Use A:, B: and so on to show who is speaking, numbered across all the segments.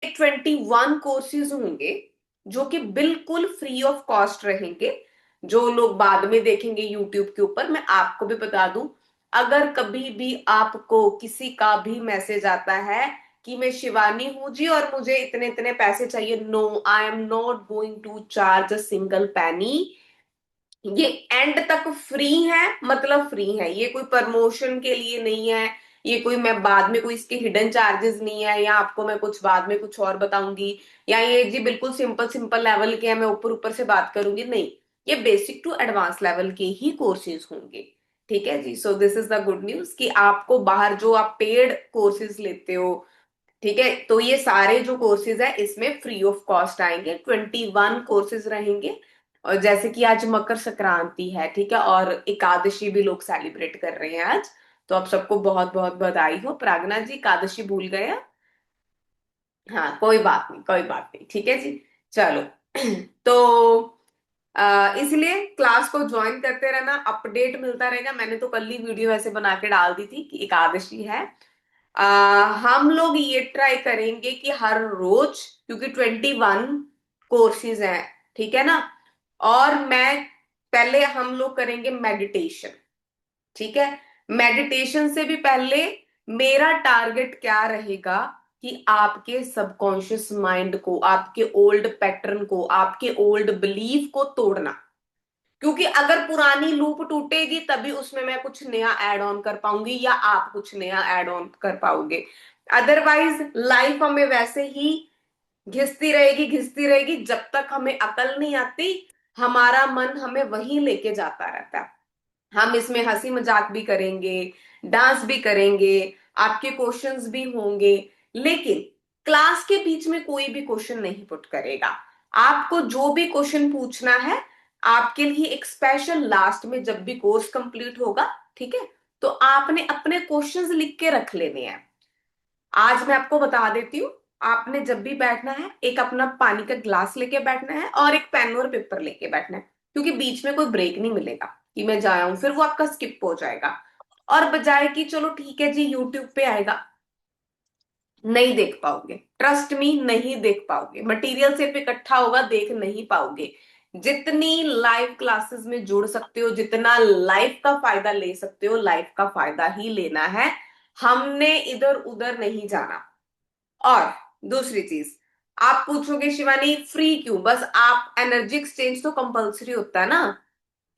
A: 21 courses होंगे जो कि बिल्कुल फ्री ऑफ कॉस्ट रहेंगे। जो लोग बाद में देखेंगे यूट्यूब के ऊपर, मैं आपको भी बता दूं, अगर कभी भी आपको किसी का भी मैसेज आता है कि मैं शिवानी हूं जी और मुझे इतने इतने पैसे चाहिए, no, I am not going to charge a single penny. ये एंड तक फ्री है, मतलब फ्री है, ये कोई प्रमोशन के लिए नहीं है। ये कोई मैं बाद में कोई इसके हिडन चार्जेस नहीं है, या आपको मैं कुछ बाद में कुछ और बताऊंगी, या ये जी बिल्कुल सिंपल सिंपल लेवल के हैं मैं ऊपर ऊपर से बात करूंगी, नहीं। ये बेसिक टू एडवांस लेवल के ही कोर्सेज होंगे। ठीक है जी। So this is the good news कि आपको बाहर जो आप पेड कोर्सेज लेते हो, ठीक है, तो ये सारे जो कोर्सेज है इसमें फ्री ऑफ कॉस्ट आएंगे। 21 कोर्सेज रहेंगे। और जैसे कि आज मकर संक्रांति है, ठीक है, और एकादशी भी लोग सेलिब्रेट कर रहे हैं आज, तो आप सबको बहुत बहुत बधाई हो। प्रार्थना जी, एकादशी भूल गए हैं? हाँ, कोई बात नहीं, कोई बात नहीं, ठीक है जी। चलो तो इसलिए क्लास को ज्वाइन करते रहना, अपडेट मिलता रहेगा। मैंने तो कल ही वीडियो ऐसे बना के डाल दी थी कि एकादशी है। हम लोग ये ट्राई करेंगे कि हर रोज, क्योंकि 21 कोर्सेज हैं, ठीक है ना, और मैं पहले हम लोग करेंगे मेडिटेशन। ठीक है। मेडिटेशन से भी पहले मेरा टारगेट क्या रहेगा कि आपके सबकॉन्शियस माइंड को, आपके ओल्ड पैटर्न को, आपके ओल्ड बिलीफ को तोड़ना। क्योंकि अगर पुरानी लूप टूटेगी तभी उसमें मैं कुछ नया ऐड ऑन कर पाऊंगी, या आप कुछ नया ऐड ऑन कर पाओगे। अदरवाइज लाइफ हमें वैसे ही घिसती रहेगी जब तक हमें अकल नहीं आती। हमारा मन हमें वहीं लेके जाता रहता है। हम इसमें हंसी मजाक भी करेंगे, डांस भी करेंगे, आपके क्वेश्चंस भी होंगे, लेकिन क्लास के बीच में कोई भी क्वेश्चन नहीं पुट करेगा। आपको जो भी क्वेश्चन पूछना है, आपके लिए एक स्पेशल लास्ट में जब भी कोर्स कंप्लीट होगा, ठीक है, तो आपने अपने क्वेश्चंस लिख के रख लेने हैं। आज मैं आपको बता देती हूँ, आपने जब भी बैठना है एक अपना पानी का ग्लास लेके बैठना है और एक पेन और पेपर लेके बैठना है, क्योंकि बीच में कोई ब्रेक नहीं मिलेगा कि मैं जाया हूं, फिर वो आपका स्किप हो जाएगा। और बजाय कि चलो ठीक है जी यूट्यूब पे आएगा, नहीं देख पाओगे, ट्रस्ट मी, नहीं देख पाओगे। मटेरियल सिर्फ इकट्ठा होगा, देख नहीं पाओगे। जितनी लाइव क्लासेस में जुड़ सकते हो, जितना लाइफ का फायदा ले सकते हो, लाइफ का फायदा ही लेना है। हमने इधर उधर नहीं जाना। और दूसरी चीज, आप पूछोगे शिवानी फ्री क्यों? बस आप, एनर्जी एक्सचेंज तो कंपलसरी होता है ना,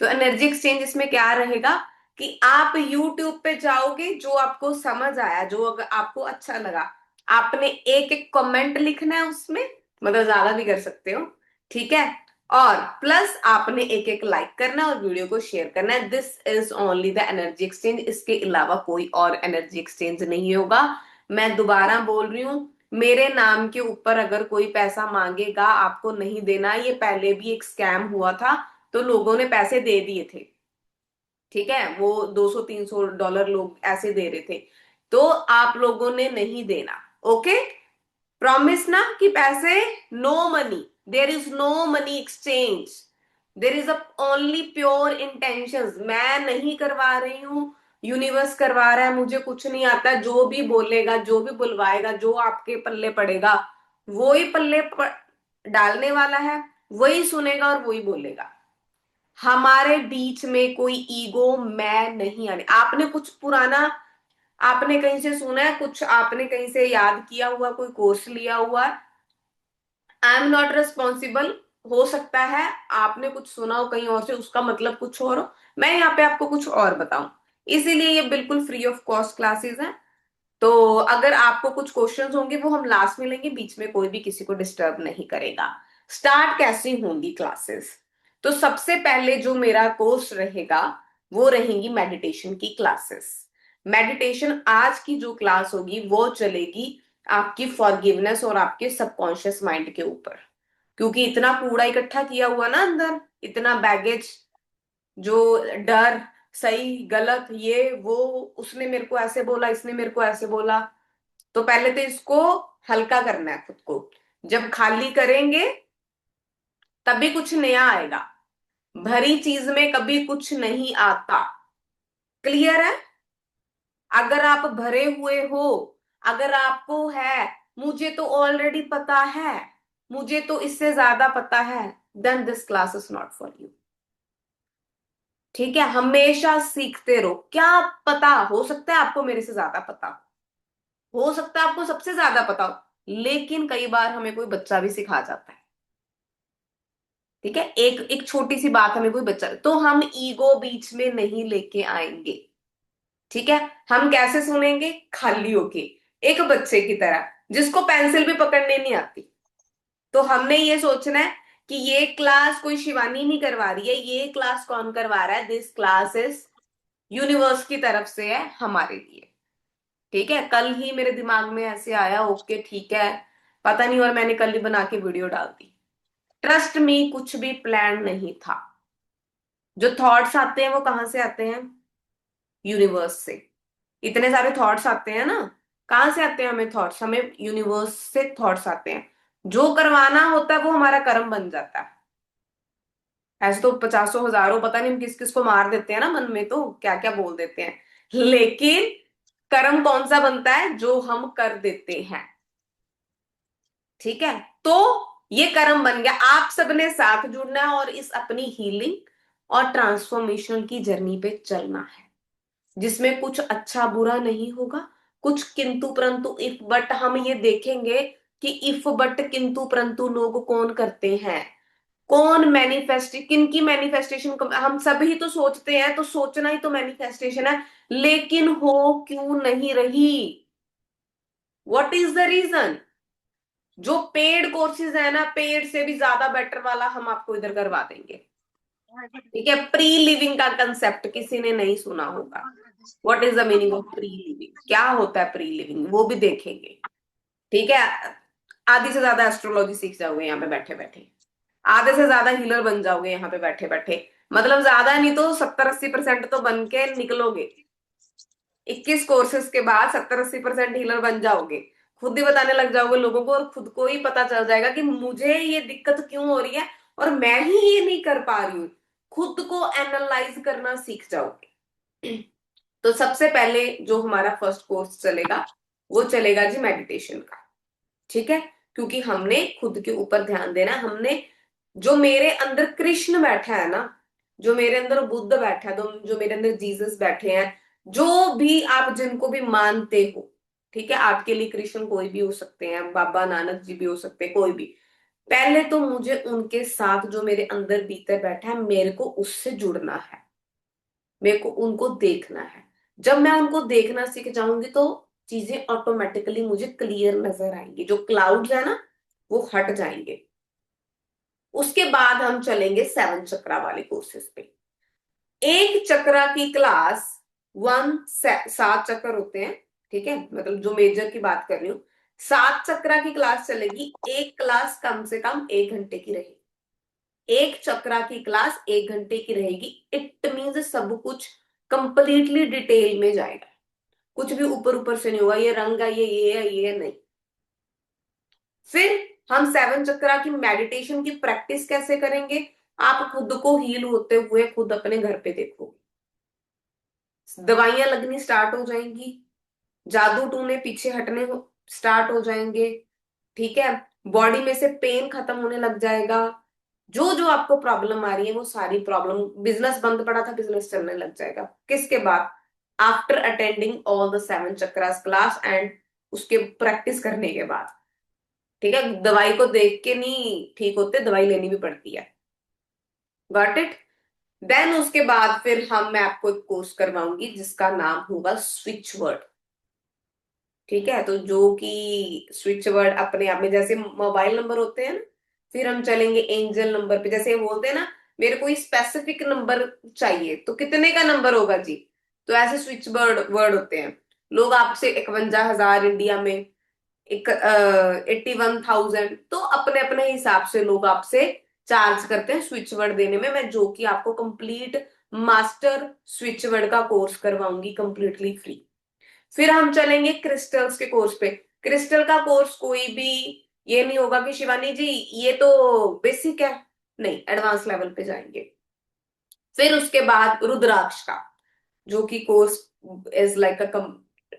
A: तो एनर्जी एक्सचेंज इसमें क्या रहेगा कि आप यूट्यूब पे जाओगे, जो आपको समझ आया, जो अगर आपको अच्छा लगा, आपने एक एक कमेंट लिखना है उसमें, मतलब ज्यादा भी कर सकते हो, ठीक है, और प्लस आपने एक एक लाइक करना है और वीडियो को शेयर करना है। This is only the energy exchange, इसके अलावा कोई और एनर्जी एक्सचेंज नहीं होगा। मैं दोबारा बोल रही हूँ, मेरे नाम के ऊपर अगर कोई पैसा मांगेगा, आपको नहीं देना। ये पहले भी एक स्कैम हुआ था, तो लोगों ने पैसे दे दिए थे, ठीक है, वो 200-300 डॉलर लोग ऐसे दे रहे थे, तो आप लोगों ने नहीं देना। ओके, प्रॉमिस ना कि पैसे, no money, there is no money exchange, there is a only pure intentions. मैं नहीं करवा रही हूं, यूनिवर्स करवा रहा है, मुझे कुछ नहीं आता। जो भी बोलेगा, जो भी बुलवाएगा, जो आपके पल्ले पड़ेगा, वो ही डालने वाला है, वही सुनेगा और वही बोलेगा। हमारे बीच में कोई ईगो मैं नहीं आने। आपने कुछ पुराना, आपने कहीं से सुना है, कुछ आपने कहीं से याद किया हुआ, कोई कोर्स लिया हुआ, आई एम नॉट रिस्पॉन्सिबल। हो सकता है आपने कुछ सुना हो कहीं और से, उसका मतलब कुछ और हो, मैं यहाँ पे आपको कुछ और बताऊं। इसीलिए ये बिल्कुल फ्री ऑफ कॉस्ट क्लासेस हैं। तो अगर आपको कुछ क्वेश्चंस होंगे वो हम लास्ट में लेंगे, बीच में कोई भी किसी को डिस्टर्ब नहीं करेगा। स्टार्ट कैसे होंगी क्लासेस? तो सबसे पहले जो मेरा कोर्स रहेगा वो रहेंगी मेडिटेशन की क्लासेस। मेडिटेशन आज की जो क्लास होगी वो चलेगी आपकी फॉरगिवनेस और आपके सबकॉन्शियस माइंड के ऊपर। क्योंकि इतना कूड़ा इकट्ठा किया हुआ ना अंदर, इतना बैगेज, जो डर, सही गलत, ये वो, उसने मेरे को ऐसे बोला, इसने मेरे को ऐसे बोला, तो पहले तो इसको हल्का करना है खुद को। जब खाली करेंगे तभी कुछ नया आएगा। भरी चीज में कभी कुछ नहीं आता। क्लियर है? अगर आप भरे हुए हो, अगर आपको है मुझे तो ऑलरेडी पता है, मुझे तो इससे ज्यादा पता है, then this class is not for you. ठीक है, हमेशा सीखते रहो। क्या पता, हो सकता है आपको मेरे से ज्यादा पता हो सकता है आपको सबसे ज्यादा पता हो, लेकिन कई बार हमें कोई बच्चा भी सिखा जाता है। ठीक है, एक एक छोटी सी बात हमें कोई बच्चा, तो हम ईगो बीच में नहीं लेके आएंगे। ठीक है, हम कैसे सुनेंगे, खाली होके, एक बच्चे की तरह जिसको पेंसिल भी पकड़ने नहीं आती। तो हमने ये सोचना है कि ये क्लास कोई शिवानी नहीं करवा रही है, ये क्लास कौन करवा रहा है, दिस क्लास इज यूनिवर्स की तरफ से है हमारे लिए। ठीक है, कल ही मेरे दिमाग में ऐसे आया, ओके ठीक है, पता नहीं, और मैंने कल ही बना के वीडियो डाल दी। ट्रस्ट मी, कुछ भी प्लान नहीं था। जो थॉट्स आते हैं वो कहाँ से आते हैं, यूनिवर्स से। इतने सारे थॉट्स आते हैं ना, कहाँ से आते हैं हमें थॉट्स, हमें यूनिवर्स से थॉट्स आते हैं। जो करवाना होता है वो हमारा कर्म बन जाता है। ऐसे तो पचासों हजारों, पता नहीं हम किस किस को मार देते हैं ना मन में, तो क्या क्या बोल देते हैं, लेकिन कर्म कौन सा बनता है, जो हम कर देते हैं। ठीक है, तो ये कर्म बन गया। आप सबने साथ जुड़ना है और इस अपनी हीलिंग और ट्रांसफॉर्मेशन की जर्नी पे चलना है, जिसमें कुछ अच्छा बुरा नहीं होगा, कुछ किंतु परंतु इफ बट हम ये देखेंगे कि इफ बट किंतु परंतु लोग कौन करते हैं, कौन मैनिफेस्ट, किन की मैनिफेस्टेशन। हम सभी तो सोचते हैं, तो सोचना ही तो मैनिफेस्टेशन है, लेकिन हो क्यों नहीं रही, व्हाट इज द रीजन। जो पेड कोर्सेज है ना, पेड से भी ज्यादा बेटर वाला हम आपको इधर करवा देंगे। ठीक है, प्री लिविंग का कंसेप्ट किसी ने नहीं सुना होगा, what is the meaning of pre living, क्या होता है प्री लिविंग, वो भी देखेंगे। ठीक है, आधी से ज्यादा एस्ट्रोलॉजी सीख जाओगे यहाँ पे बैठे बैठे, आधे से ज्यादा हीलर बन जाओगे यहाँ पे बैठे बैठे, मतलब ज्यादा नहीं तो 70-80% तो बन के निकलोगे। 21 कोर्सेज के बाद 70-80% हीलर बन जाओगे, खुद ही बताने लग जाओगे लोगों को, और खुद को ही पता चल जाएगा कि मुझे ये दिक्कत क्यों हो रही है और मैं ही ये नहीं कर पा रही हूँ। खुद को एनालाइज करना सीख जाओगे। तो सबसे पहले जो हमारा फर्स्ट कोर्स चलेगा वो चलेगा जी मेडिटेशन का। ठीक है, क्योंकि हमने खुद के ऊपर ध्यान देना है। हमने, जो मेरे अंदर कृष्ण बैठा है ना, जो मेरे अंदर बुद्ध बैठा है, तो जो मेरे अंदर जीसस बैठे हैं, जो भी आप जिनको भी मानते हो, ठीक है, आपके लिए कृष्ण कोई भी हो सकते हैं, बाबा नानक जी भी हो सकते हैं, कोई भी। पहले तो मुझे उनके साथ, जो मेरे अंदर भीतर बैठा है, मेरे को उससे जुड़ना है, मेरे को उनको देखना है। जब मैं उनको देखना सीख जाऊंगी तो चीजें ऑटोमेटिकली मुझे क्लियर नजर आएंगी, जो क्लाउड्स है ना वो हट जाएंगे। उसके बाद हम चलेंगे 7 चक्रा वाले कोर्सेज पे। एक चक्रा की क्लास 7 चक्र होते हैं, ठीक है, मतलब जो मेजर की बात कर रही हूँ, 7 चक्रा की क्लास चलेगी। एक क्लास कम से कम 1 घंटे की रहेगी, एक चक्रा की क्लास 1 घंटे की रहेगी। इट मीन्स सब कुछ कंप्लीटली डिटेल में जाएगा, कुछ भी ऊपर ऊपर से नहीं होगा, ये रंग है, ये है, ये नहीं। फिर हम 7 चक्रा की मेडिटेशन की प्रैक्टिस कैसे करेंगे, आप खुद को हील होते हुए खुद अपने घर पे देखो, दवाइयां लगनी स्टार्ट हो जाएंगी, जादू टूने पीछे हटने स्टार्ट हो जाएंगे। ठीक है, बॉडी में से पेन खत्म होने लग जाएगा, जो जो आपको प्रॉब्लम आ रही है वो सारी प्रॉब्लम, बिजनेस बंद पड़ा था बिजनेस चलने लग जाएगा। किसके बाद, after attending all the 7 chakras class and उसके प्रैक्टिस करने के बाद। ठीक है, दवाई को देख के नहीं ठीक होते, दवाई लेनी भी पड़ती है। Got it. देन उसके बाद फिर मैं आपको एक कोर्स करवाऊंगी जिसका नाम होगा स्विच वर्ड। ठीक है, तो जो कि स्विच वर्ड अपने आप में, जैसे मोबाइल नंबर होते हैं ना, फिर हम चलेंगे एंजल नंबर पे। जैसे बोलते हैं ना, मेरे को स्पेसिफिक नंबर चाहिए, तो कितने का नंबर होगा जी, तो ऐसे स्विच वर्ड वर्ड होते हैं। लोग आपसे 51,000 इंडिया में, एक 81,000, तो अपने अपने हिसाब से लोग आपसे चार्ज करते हैं स्विच वर्ड देने में। मैं जो कि आपको कंप्लीट मास्टर स्विच वर्ड का कोर्स करवाऊंगी कंप्लीटली फ्री। फिर हम चलेंगे क्रिस्टल्स के कोर्स पे। क्रिस्टल का कोर्स कोई भी ये नहीं होगा कि शिवानी जी ये तो बेसिक है, नहीं, एडवांस लेवल पे जाएंगे। फिर उसके बाद रुद्राक्ष का, जो कि course is like a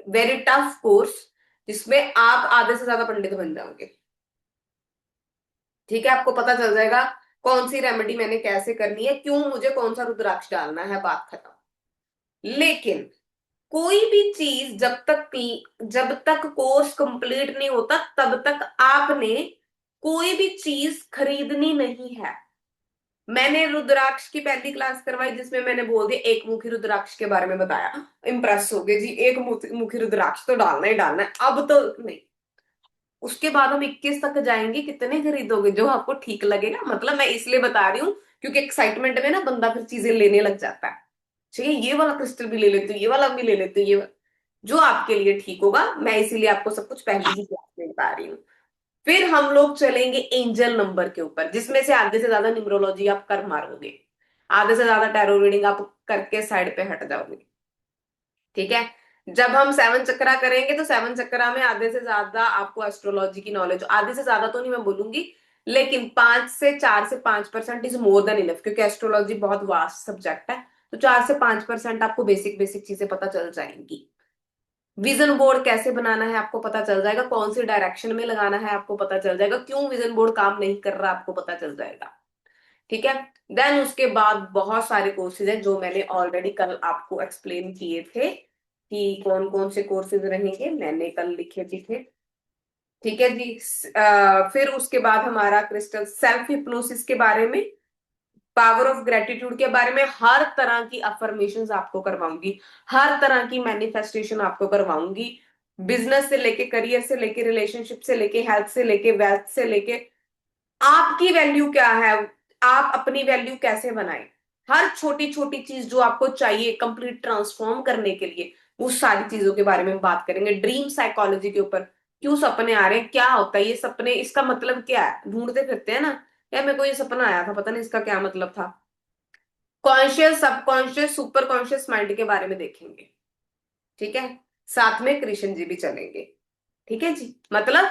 A: very tough course, जिसमें आप आधे से ज्यादा पंडित बन जाओगे। ठीक है, आपको पता चल जाएगा कौन सी रेमेडी मैंने कैसे करनी है, क्यों मुझे कौन सा रुद्राक्ष डालना है, बात खत्म। लेकिन कोई भी चीज जब तक कोर्स कंप्लीट नहीं होता तब तक आपने कोई भी चीज खरीदनी नहीं है। मैंने रुद्राक्ष की पहली क्लास करवाई जिसमें मैंने बोल दिया एक मुखी रुद्राक्ष के बारे में बताया, इम्प्रेस हो गए जी, एक मुखी रुद्राक्ष तो डालना ही डालना है, अब तो नहीं। उसके बाद हम 21 तक जाएंगे, कितने खरीदोगे जो आपको ठीक लगेगा, मतलब मैं इसलिए बता रही हूँ क्योंकि एक्साइटमेंट में ना बंदा फिर चीजें लेने लग जाता है। ठीक है, ये वाला क्रिस्टल भी ले लेती हूँ, ये वाला भी ले लेती हूँ, जो आपके लिए ठीक होगा, मैं इसीलिए आपको सब कुछ पहले ही क्लास में बता रही हूँ। फिर हम लोग चलेंगे एंजल नंबर के ऊपर, जिसमें से आधे से ज्यादा न्यूमरोलॉजी आप कर मारोगे, आधे से ज्यादा टैरो रीडिंग आप करके साइड पे हट जाओगे। ठीक है, जब हम सेवन चक्रा करेंगे तो सेवन चक्रा में आधे से ज्यादा आपको एस्ट्रोलॉजी की नॉलेज, आधे से ज्यादा तो नहीं मैं बोलूंगी, लेकिन 4 से 5% इज मोर देन इनफ, क्योंकि एस्ट्रोलॉजी बहुत वास्ट सब्जेक्ट है। तो 4 से 5% आपको बेसिक बेसिक चीजें पता चल जाएंगी। विजन बोर्ड कैसे बनाना है आपको पता चल जाएगा, कौन सी डायरेक्शन में लगाना है आपको पता चल जाएगा, क्यों विजन बोर्ड काम नहीं कर रहा आपको पता चल जाएगा। ठीक है, देन उसके बाद बहुत सारे कोर्सेज हैं जो मैंने ऑलरेडी कल आपको एक्सप्लेन किए थे कि कौन कौन से कोर्सेज रहेंगे, मैंने कल लिखे भी थे। ठीक है जी, फिर उसके बाद हमारा क्रिस्टल सेल्फ हिप्नोसिस के बारे में, पावर ऑफ ग्रेटिट्यूड के बारे में, हर तरह की अफर्मेशंस आपको करवाऊंगी, हर तरह की मैनिफेस्टेशन आपको करवाऊंगी, बिजनेस से लेके, करियर से लेके, रिलेशनशिप से लेके, हेल्थ से लेके, वेल्थ से लेके, आपकी वैल्यू क्या है, आप अपनी वैल्यू कैसे बनाएं, हर छोटी छोटी चीज जो आपको चाहिए कंप्लीट ट्रांसफॉर्म करने के लिए, वो सारी चीजों के बारे में बात करेंगे। ड्रीम साइकोलॉजी के ऊपर, क्यों सपने आ रहे हैं, क्या होता है ये सपने, इसका मतलब क्या है, ढूंढते फिरते हैं ना, यार मेरे को ये सपना आया था पता नहीं इसका क्या मतलब था। Conscious, subconscious, super conscious mind के बारे में देखेंगे। ठीक है, साथ में कृष्ण जी भी चलेंगे। ठीक है जी, मतलब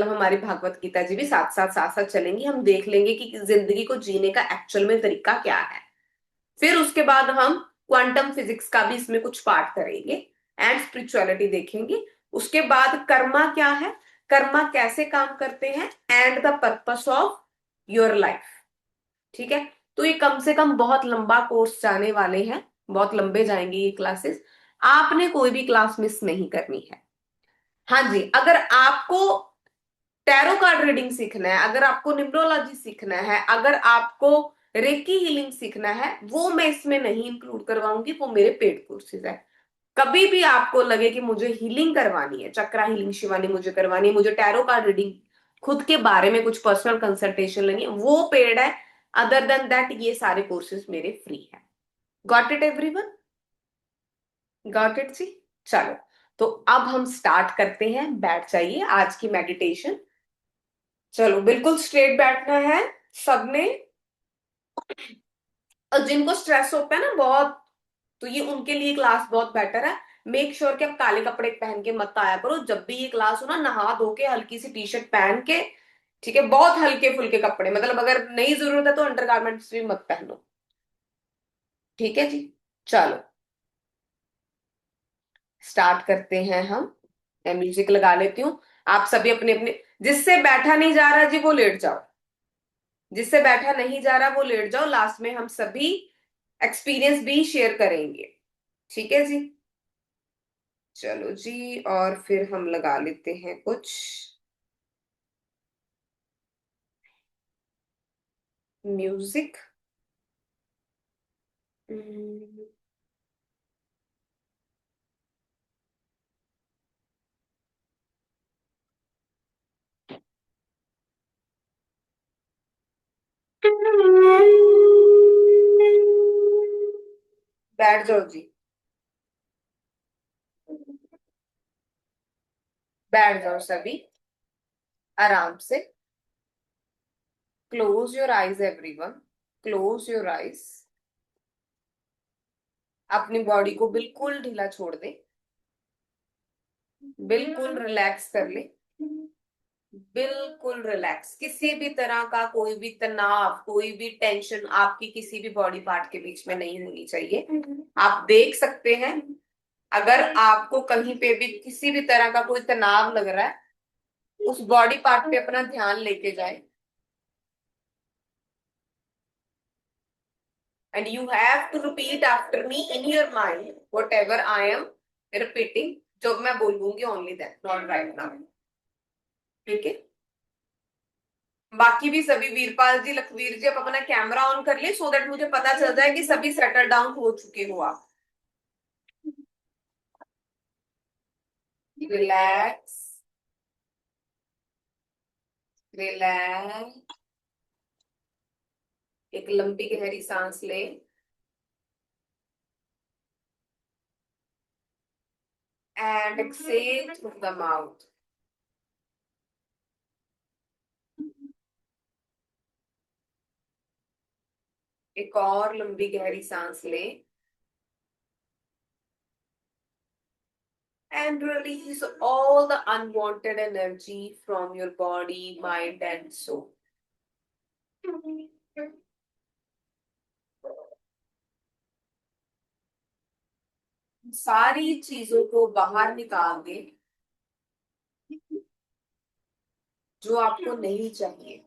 A: हमारी भागवत गीता जी भी साथ साथ चलेंगी, हम देख लेंगे कि जिंदगी को जीने का एक्चुअल में तरीका क्या है। फिर उसके बाद हम क्वांटम फिजिक्स का भी इसमें कुछ पार्ट करेंगे, एंड स्पिरिचुअलिटी देखेंगे। उसके बाद कर्मा क्या है, कर्मा कैसे काम करते हैं, and the purpose of your life. ठीक है, तो ये कम से कम बहुत लंबा कोर्स जाने वाले हैं, बहुत लंबे जाएंगे ये क्लासेस, आपने कोई भी क्लास मिस नहीं करनी है। हाँ जी, अगर आपको टैरो कार्ड रीडिंग सीखना है, अगर आपको न्यूमरोलॉजी सीखना है, अगर आपको रेकी हीलिंग सीखना है, वो मैं इसमें नहीं इंक्लूड करवाऊंगी, वो मेरे पेड कोर्सेज है। कभी भी आपको लगे कि मुझे हीलिंग करवानी है, चक्रा हीलिंग शिवानी मुझे करवानी है, मुझे टैरो कार्ड रीडिंग खुद के बारे में कुछ पर्सनल कंसल्टेशन लेनी है, वो पेड है। अदर देन दैट ये सारे कोर्सेज मेरे फ्री है। Got it everyone, got it जी। चलो, तो अब हम स्टार्ट करते हैं, बैठ जाइए, आज की मेडिटेशन। चलो बिल्कुल स्ट्रेट बैठना है सबने। और जिनको स्ट्रेस होता है ना बहुत, तो ये उनके लिए क्लास बहुत बेटर है। मेक श्योर कि आप काले कपड़े पहन के मत आया करो जब भी ये क्लास हो ना, नहा धो के हल्की सी टी शर्ट पहन के। ठीक है, बहुत हल्के फुल्के कपड़े, मतलब अगर नहीं जरूरत है तो अंडरगारमेंट्स भी मत पहनो। ठीक है जी, चलो स्टार्ट करते हैं हम। मैं म्यूजिक लगा लेती हूँ, आप सभी अपने अपने, जिससे बैठा नहीं जा रहा जी वो लेट जाओ, जिससे बैठा नहीं जा रहा वो लेट जाओ, लास्ट में हम सभी एक्सपीरियंस भी शेयर करेंगे। ठीक है जी, चलो जी, और फिर हम लगा लेते हैं कुछ म्यूजिक। बैठ जाओ जी, बैठ जाओ सभी आराम से। Close your eyes everyone, close your eyes. अपनी बॉडी को बिल्कुल ढीला छोड़ दे, बिल्कुल रिलैक्स कर ले, बिल्कुल रिलैक्स, किसी भी तरह का कोई भी तनाव, कोई भी टेंशन आपकी किसी भी बॉडी पार्ट के बीच में नहीं होनी चाहिए। आप देख सकते हैं अगर आपको कहीं पे भी किसी भी तरह का कोई तनाव लग रहा है, उस बॉडी पार्ट पे अपना ध्यान लेके जाए, and you have to repeat after me in your mind whatever I am repeating. जो मैं बोलूंगी only that, not right now. ठीक है? बाकी भी सभी, वीरपाल जी, लखवीर जी, आप अपना कैमरा ऑन कर लिए सो दैट मुझे पता चल जाए कि सभी सेटल डाउन हो चुके हो आप. Relax, relax. एक लंबी गहरी सांस लें and exhale through the mouth. एक और लंबी गहरी सांस लें and release all the unwanted energy from your body, mind and soul. सारी चीजों को बाहर निकाल दे जो आपको नहीं चाहिए.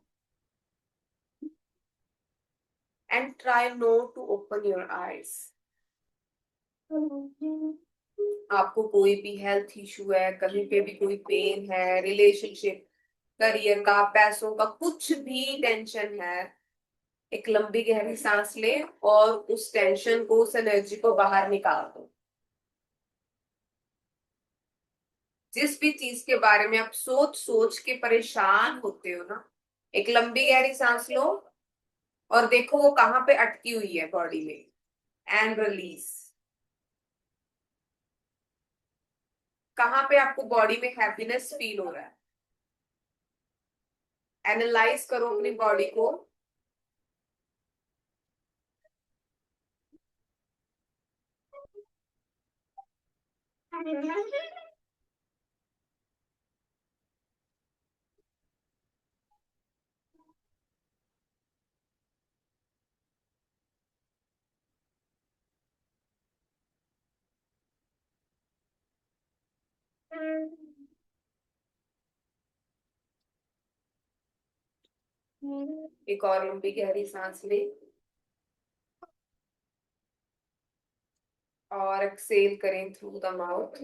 A: And try not to open your eyes. आपको कोई भी हेल्थ इशू है, कहीं पे भी कोई पेन है, रिलेशनशिप, करियर का, पैसों का, कुछ भी टेंशन है, एक लंबी गहरी सांस ले और उस टेंशन को, उस एनर्जी को बाहर निकाल दो. जिस भी चीज के बारे में आप सोच सोच के परेशान होते हो ना, एक लंबी गहरी सांस लो और देखो वो कहाँ पे अटकी हुई है बॉडी में, एंड रिलीज. कहाँ पे आपको बॉडी में हैप्पीनेस फील हो रहा है, एनालाइज करो अपनी बॉडी को. एक और लंबी गहरी सांस ले और एक्सेल करें through the mouth.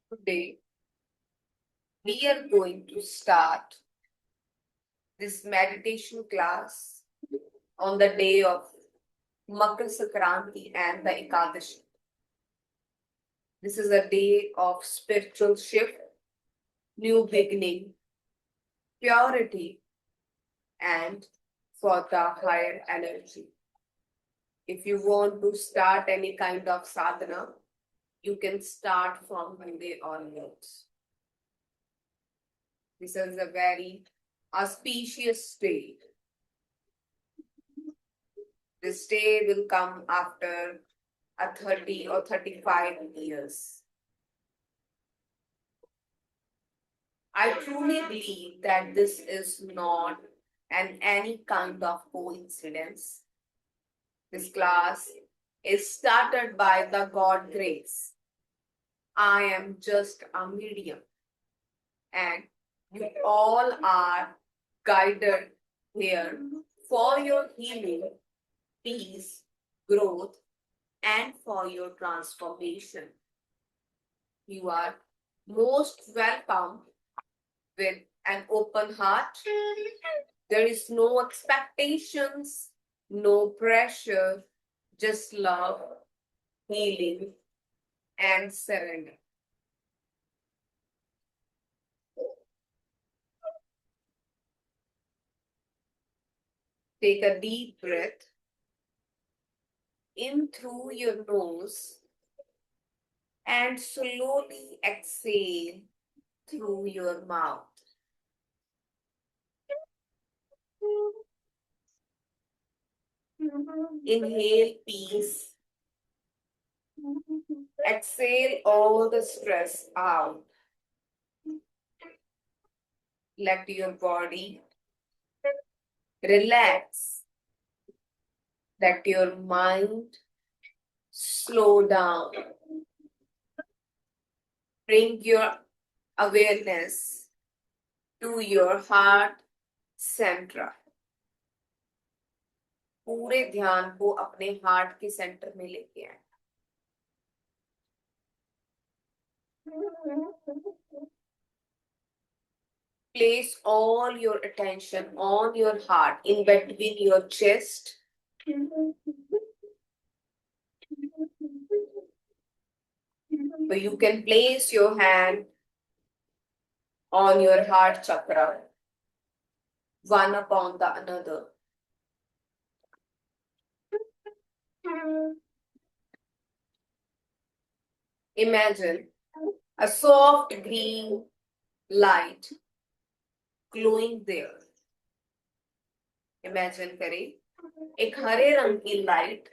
A: Today we are going to start this meditation class on the day of Makar Sankranti and the Ekadashi. This is a day of spiritual shift, new beginning, purity, and for the higher energy. If you want to start any kind of sadhana, you can start from Monday onwards. This is a very auspicious day. This day will come after a 30 or 35 years. I truly believe that this is not any kind of coincidence. This class is started by the God grace. I am just a medium, and you all are guided here for your healing, peace, growth, and for your transformation. You are most welcome with an open heart. There is no expectations, no pressure, just love, healing, and surrender. Take a deep breath in through your nose and slowly exhale through your mouth. Inhale peace. Exhale all the stress out. Let your body relax. Let your mind slow down. Bring your awareness to your heart center. पूरे ध्यान को अपने heart के centre में लेके आए. Place all your attention on your heart, in between your chest. So you can place your hand on your heart chakra, one upon the another. Imagine a soft green light glowing there. Imagine करें एक हरे रंग की light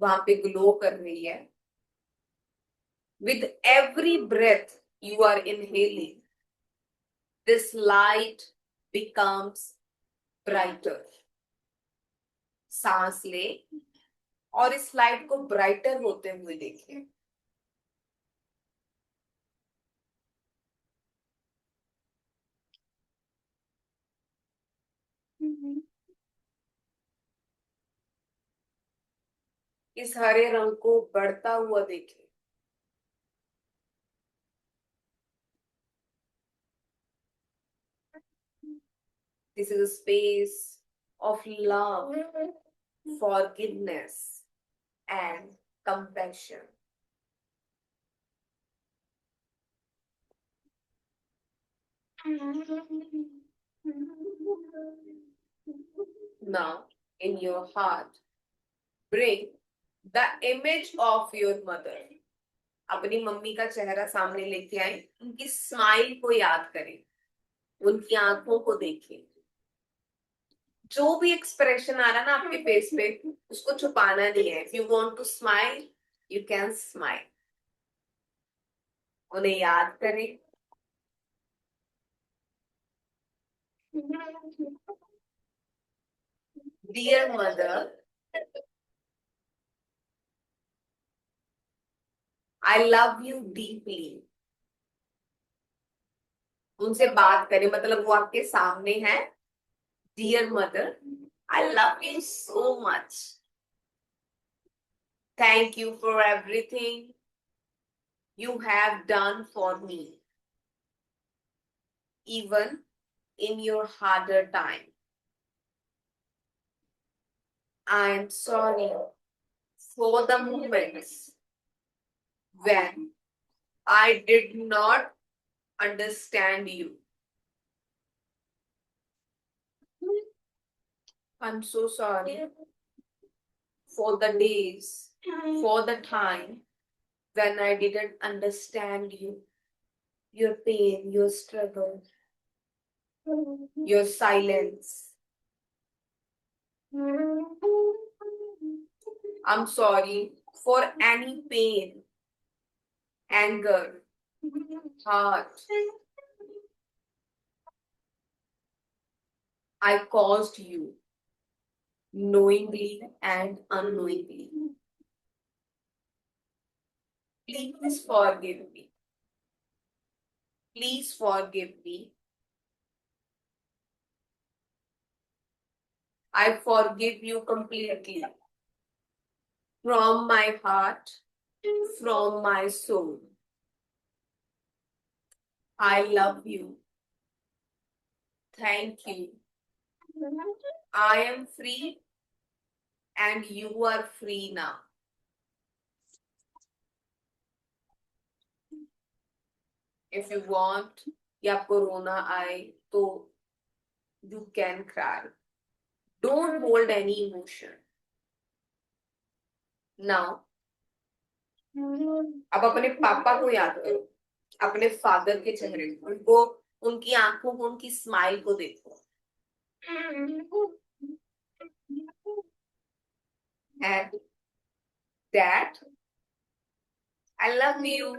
A: वहां पे glow कर रही है. With every breath you are inhaling, this light becomes brighter. सांस ले और इस लाइट को ब्राइटर होते हुए देखिए. इस हरे रंग को बढ़ता हुआ देखिए. This is a space of love, forgiveness, and compassion. Now, in your heart, bring the image of your mother. अपनी मम्मी का चेहरा सामने लेके आए. उनकी स्माइल को याद करें. उनकी आंखों को देखें. जो भी एक्सप्रेशन आ रहा ना आपके फेस पे, उसको छुपाना नहीं है. If you want to smile, you can smile. उन्हें याद करें. Dear mother, I love you deeply. उनसे बात करें, मतलब वो आपके सामने है. Dear mother, I love you so much. Thank you for everything you have done for me, even in your harder time. I am sorry for the moments when I did not understand you. I'm so sorry for the days, for the time when I didn't understand you, your pain, your struggle, your silence. I'm sorry for any pain, anger, hurt I caused you, knowingly and unknowingly. Please forgive me. Please forgive me. I forgive you completely. From my heart, from my soul. I love you. Thank you. I am free and you are free now. If you want कि आपको रोना आए तो you can cry. Don't hold any emotion. Now, अब अपने पापा को याद करो, अपने फादर के चेहरे को, उनको, उनकी आंखों को, उनकी स्माइल को देखो. And Dad, I love you.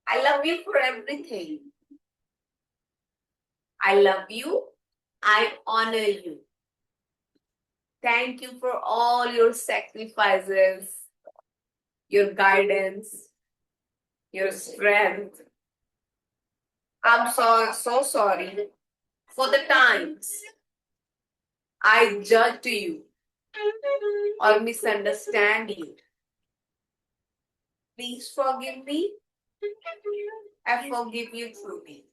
A: I love you for everything. I love you. I honor you. Thank you for all your sacrifices, your guidance, your strength. I'm so sorry for the times I judged you or misunderstand you. Please forgive me. I forgive you truly.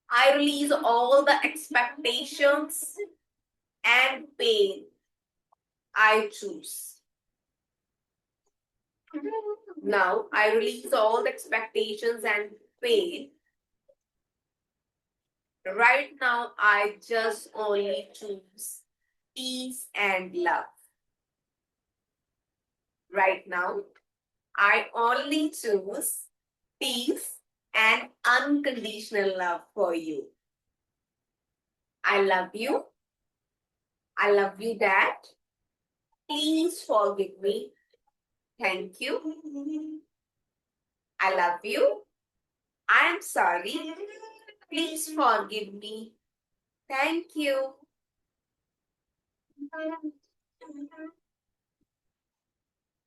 A: I release all the expectations and pain I choose. Now I release all the expectations and pain. Right now, I just only choose peace and love. Right now, I only choose peace and unconditional love for you. I love you. I love you, Dad. Please forgive me. Thank you. I love you. I am sorry. Please forgive me. Thank you.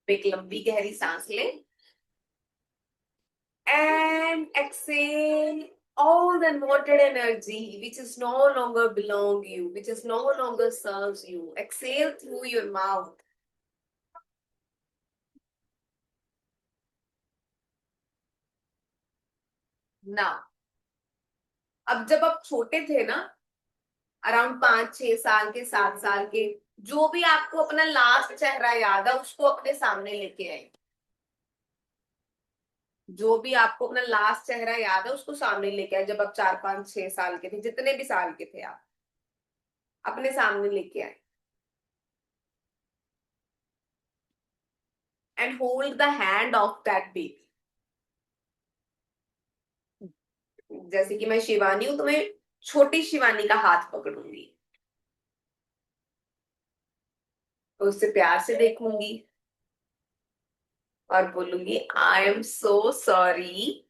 A: एक लंबी गहरी सांस ले and exhale all the unwanted energy which is no longer belong you, which is no longer serves you. Exhale through your mouth. Now, अब जब आप छोटे थे ना, अराउंड 5-6 साल के, 7 साल के, जो भी आपको अपना लास्ट चेहरा याद है उसको अपने सामने लेके आए. जो भी आपको अपना लास्ट चेहरा याद है उसको सामने लेके आए. जब आप 4-5-6 साल के थे, जितने भी साल के थे, आप अपने सामने लेके आए. And hold the hand of that baby. जैसे कि मैं शिवानी हूं तो मैं छोटी शिवानी का हाथ पकड़ूंगी, तो उससे प्यार से देखूंगी और बोलूंगी I am so sorry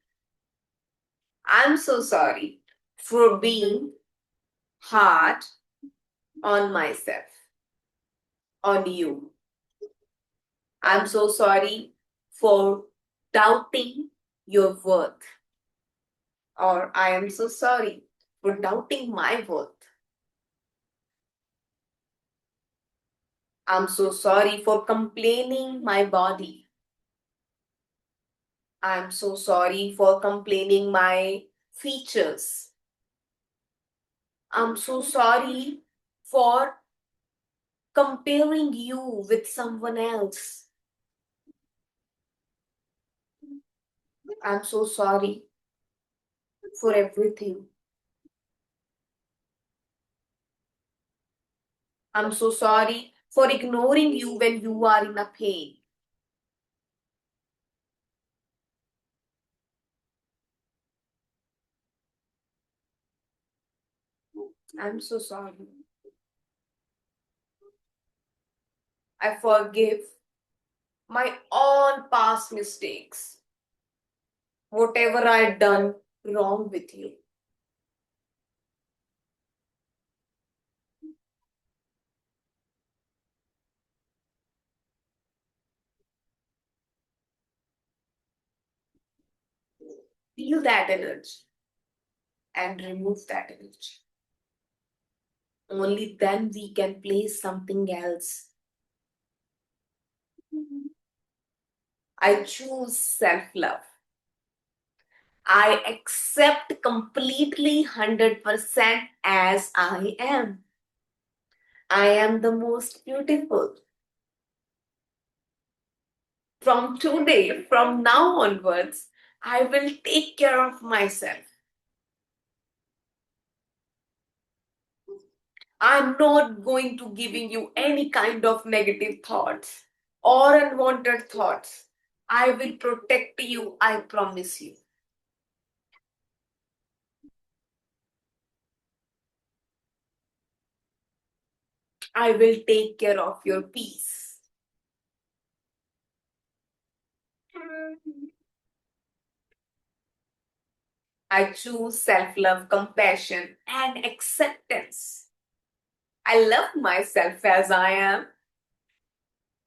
A: for being hard on my self, on you. I am so sorry for doubting your worth, और I am so sorry for doubting my worth. I'm so sorry for complaining my body. I'm so sorry for complaining my features. I'm so sorry for comparing you with someone else. I'm so sorry for everything. I'm so sorry for ignoring you when you are in a pain. I'm so sorry. I forgive my all past mistakes, whatever I've done wrong with you. Feel that energy and remove that energy. Only then we can place something else. I choose self-love. I accept completely 100% as I am. I am the most beautiful. From today, from now onwards, I will take care of myself. I'm not going to giving you any kind of negative thoughts or unwanted thoughts. I will protect you, I promise you. I will take care of your peace. I choose self love, compassion, and acceptance. I love myself as I am.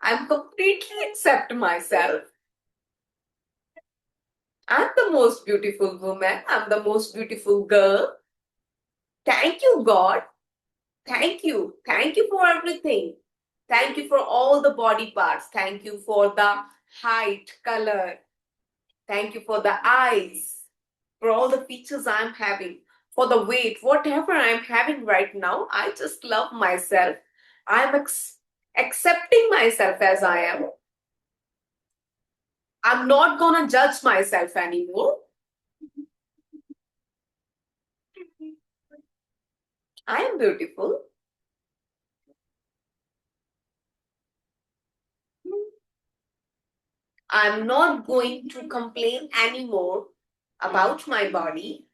A: I'm completely accept myself. I'm the most beautiful woman. I'm the most beautiful girl. Thank you, God. Thank you. Thank you for everything. Thank you for all the body parts. Thank you for the height, color. Thank you for the eyes, for all the features I'm having, for the weight, whatever I'm having right now. I just love myself. I'm accepting myself as I am. I'm not gonna judge myself anymore. I am beautiful. I'm not going to complain anymore about my body.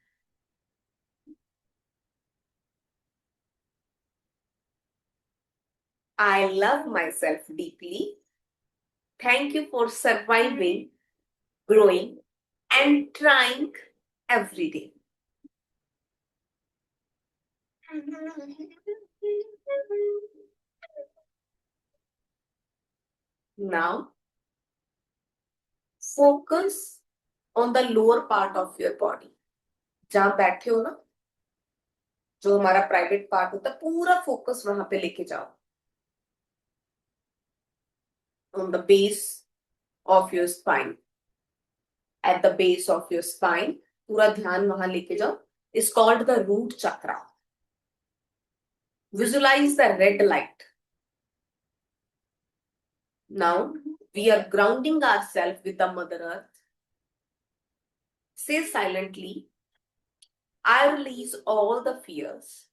A: I love myself deeply. Thank you for surviving, growing, and trying every day. Now, focus on the lower part of your body. जहां बैठे हो ना, जो हमारा private part होता है, पूरा focus वहां पे लेके जाओ. On the base of your spine. At the base of your spine, पूरा ध्यान वहां लेके जाओ. Is called the root chakra. Visualize the red light. Now, we are grounding ourselves with the Mother Earth. Say silently, I release all the fears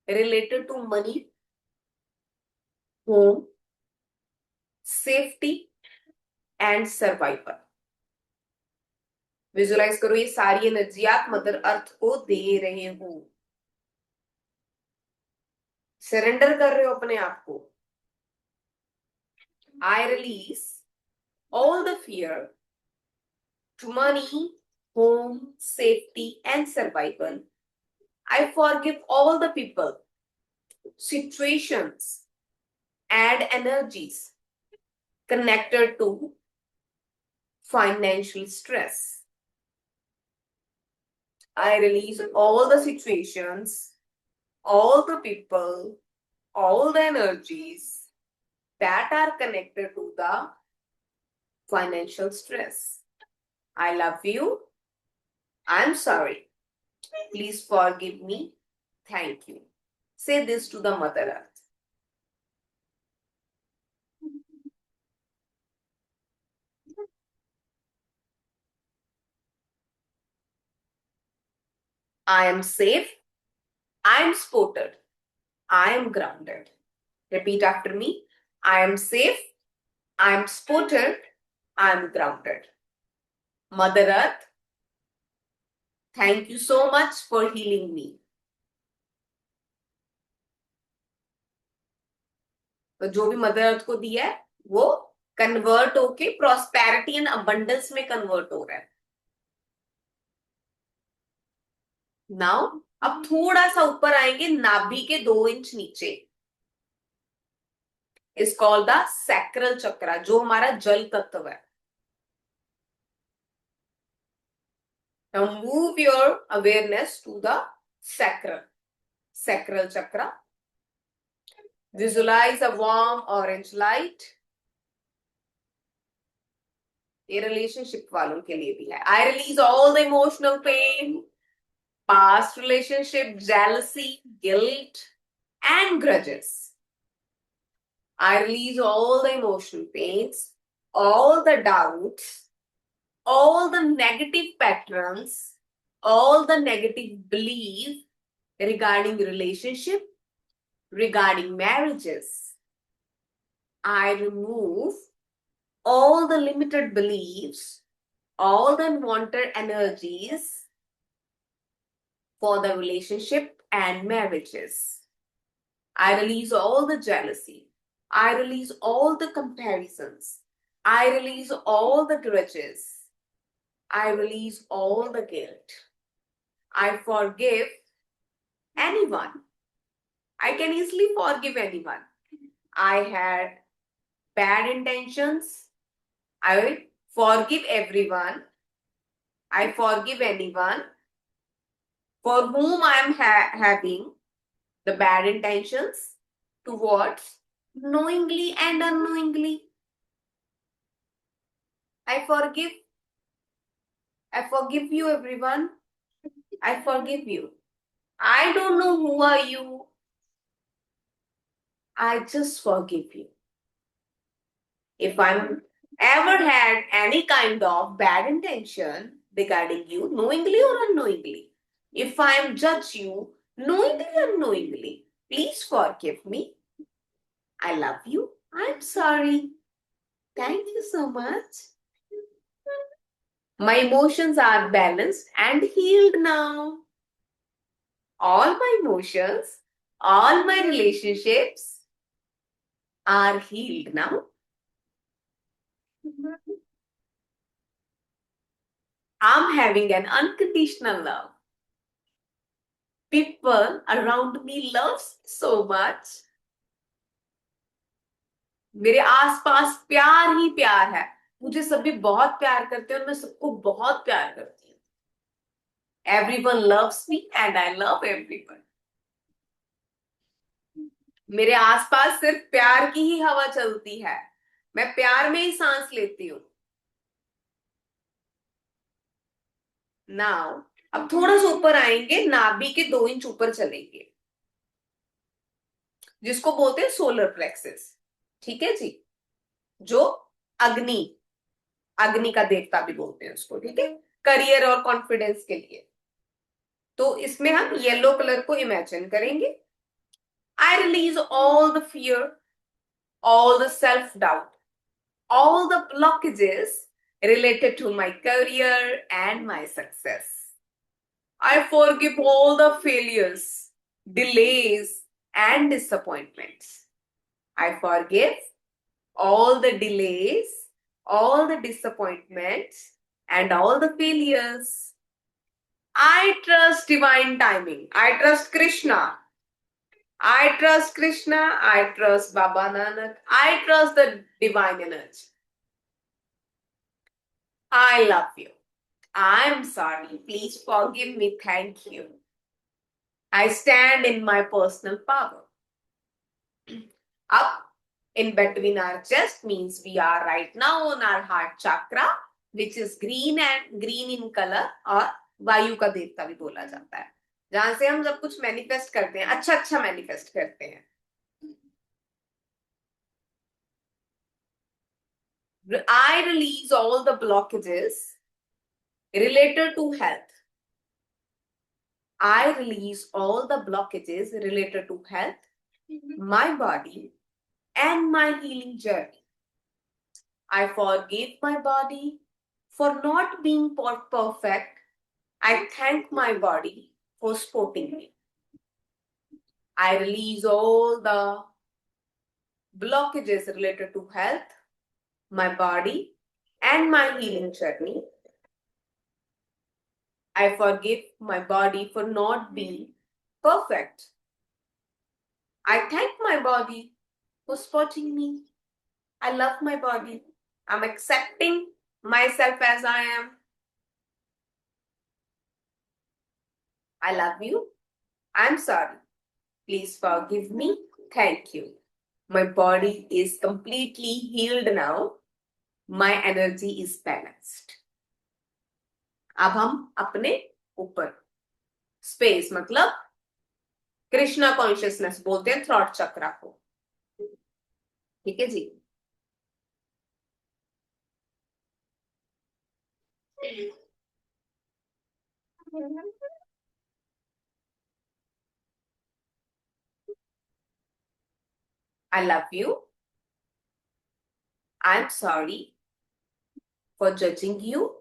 A: related to money, home, safety, and survival. Visualize करो ये सारी energy आप mother earth को दे रहे हो. Surrender कर रहे हो अपने आप को. I release all the fear to money, home, safety, and survival. I forgive all the people, situations, and energies connected to financial stress. I release all the situations, all the people, all the energies that are connected to the financial stress. I love you. I'm sorry. Please forgive me. Thank you. Say this to the Mother Earth. I am safe. I am supported. I am grounded. Repeat after me. I am safe. I am supported. I am grounded. Mother Earth, thank you so much for healing me. तो जो भी mother earth को दिया है वो convert होके prosperity and abundance में convert हो रहा है. नाउ अब थोड़ा सा ऊपर आएंगे, नाभि के 2 इंच नीचे. इज कॉल्ड द सैक्रल चक्रा, जो हमारा जल तत्व है. Now move your awareness to the sacral chakra. Visualize a warm orange light. ये रिलेशनशिप वालों के लिए भी है. I release all the emotional pain, past relationship, jealousy, guilt, and grudges. I release all the emotional pains, all the doubts, all the negative patterns, all the negative beliefs regarding relationship, regarding marriages. I remove all the limited beliefs, all the unwanted energies for the relationship and marriages. I release all the jealousy. I release all the comparisons. I release all the grudges. I release all the guilt. I forgive anyone. I can easily forgive anyone. I had bad intentions. I forgive everyone. I forgive anyone for whom I am having the bad intentions towards, knowingly and unknowingly. I forgive. I forgive you, everyone. I forgive you. I don't know who are you. I just forgive you. If I'm ever had any kind of bad intention regarding you, knowingly or unknowingly, if I judge you knowingly or unknowingly, please forgive me. I love you. I'm sorry. Thank you so much. My emotions are balanced and healed now. All my emotions, all my relationships are healed now. I'm having an unconditional love. People around me loves so much. मेरे आसपास प्यार ही प्यार है. मुझे सभी बहुत प्यार करते हैं और मैं सबको बहुत प्यार करती हूँ. Everyone loves me and I love everyone. मेरे आसपास सिर्फ प्यार की ही हवा चलती है. मैं प्यार में ही सांस लेती हूँ. नाउ अब थोड़ा सा ऊपर आएंगे, नाभि के 2 इंच ऊपर चलेंगे, जिसको बोलते हैं सोलर प्लेक्सस. ठीक है जी. जो अग्नि, अग्नि का देवता भी बोलते हैं उसको. ठीक है, करियर और कॉन्फिडेंस के लिए. तो इसमें हम येलो कलर को इमेजिन करेंगे. I release all the fear, all the self doubt, all the blockages related to my career and my success. I forgive all the failures, delays, and disappointments. I forgive all the delays, all the disappointments, and all the failures. I trust divine timing. I trust Krishna. I trust Krishna. I trust Baba Nanak. I trust the divine energy. I love you. I'm sorry. Please forgive me. Thank you. I stand in my personal power. Up in between our chest means we are right now on our heart chakra, which is green and green in color, और वायु का देवता भी बोला जाता है, जहां से हम सब कुछ मैनिफेस्ट करते हैं, अच्छा अच्छा मैनिफेस्ट करते हैं. I release all the blockages related to health. I release all the blockages related to health, my body, and my healing journey. I forgive my body for not being perfect. I thank my body for supporting me. I release all the blockages related to health, my body, and my healing journey. I forgive my body for not being perfect. I thank my body for supporting me. I love my body. I'm accepting myself as I am. I love you. I'm sorry. Please forgive me. Thank you. My body is completely healed now. My energy is balanced. अब हम अपने ऊपर space, मतलब Krishna consciousness बोलते हैं throat चक्रा को. ठीक है जी. I love you. I'm sorry for judging you,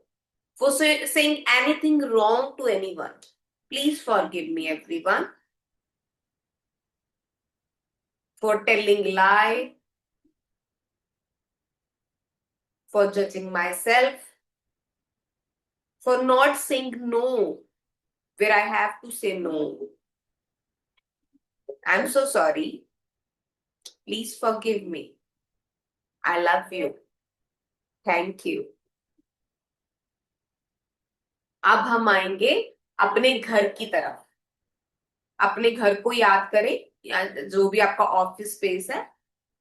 A: for saying anything wrong to anyone. Please forgive me, everyone, for telling lie, for judging myself, for not saying no where I have to say no. I'm so sorry. Please forgive me. I love you. Thank you. अब हम आएंगे अपने घर की तरफ। अपने घर को याद करें, या जो भी आपका ऑफिस स्पेस है,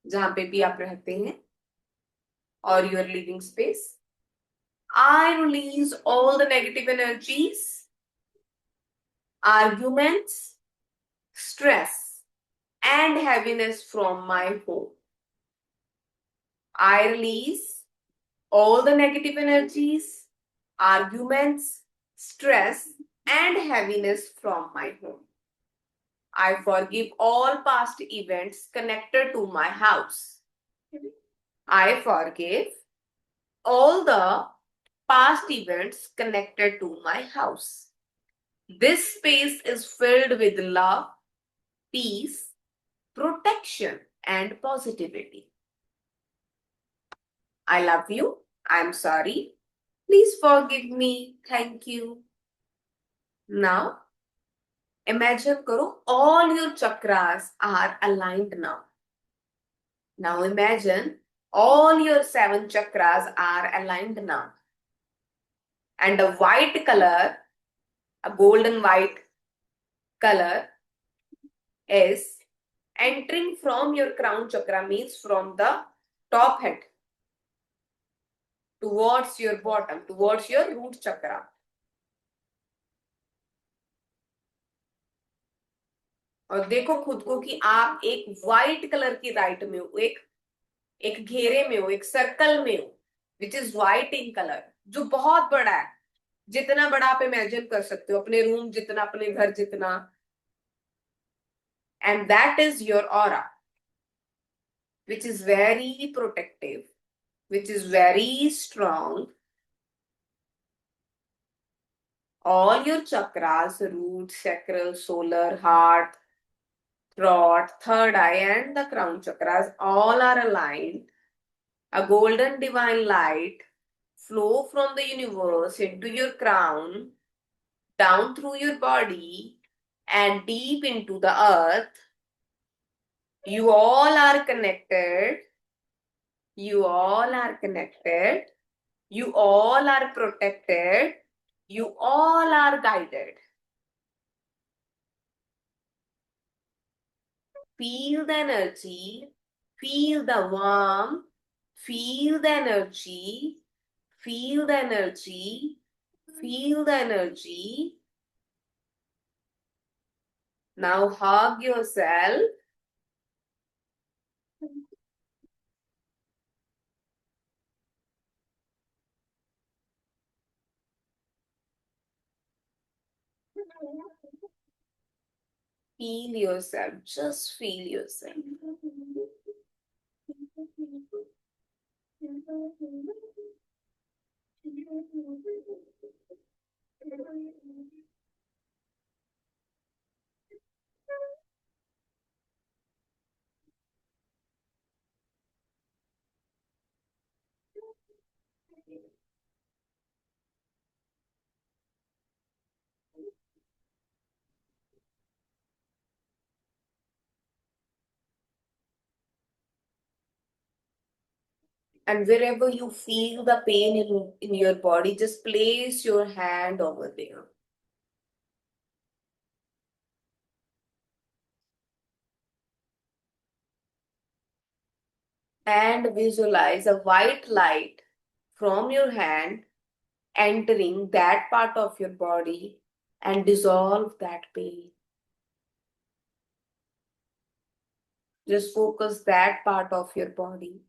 A: जहां पे भी आप रहते हैं, और your living space. I release all the negative energies, arguments, stress, and heaviness from my home. I release all the negative energies, arguments, stress, and heaviness from my home. I forgive all past events connected to my house. I forgive all the past events connected to my house. This space is filled with love, peace, protection, and positivity. I love you. I'm sorry. Please forgive me. Thank you. Now, imagine karo, all your chakras are aligned now. Now imagine all your 7 chakras are aligned now. And a white color, a golden white color, is entering from your crown chakra, means from the top head towards your bottom, towards your root chakra. और देखो खुद को कि आप एक white colour की light में हो, एक एक घेरे में हो, एक सर्कल में हो, which is white in colour, जो बहुत बड़ा है। जितना बड़ा आप इमेजिन कर सकते हो, अपने रूम जितना, अपने घर जितना। And that is your aura, which is very protective, which is very strong. All your chakras, root, sacral, solar, heart, throat, third eye, and the crown chakras, all are aligned. A golden divine light flow from the universe into your crown, down through your body, and deep into the earth. You all are connected. You all are connected. You all are protected. You all are guided. Feel the energy. Feel the warmth. Feel the energy. Feel the energy. Feel the energy. Now hug yourself. Feel yourself. Just feel yourself. And wherever you feel the pain in your body, just place your hand over there. And visualize a white light from your hand entering that part of your body and dissolve that pain. Just focus that part of your body.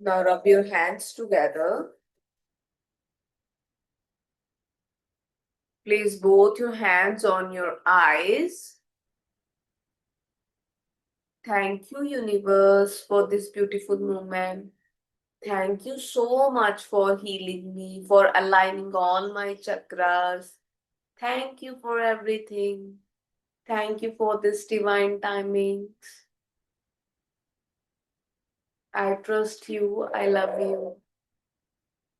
A: Now rub your hands together. Place both your hands on your eyes. Thank you, universe, for this beautiful moment. Thank you so much for healing me, for aligning all my chakras. Thank you for everything. Thank you for this divine timings. I trust you. I love you.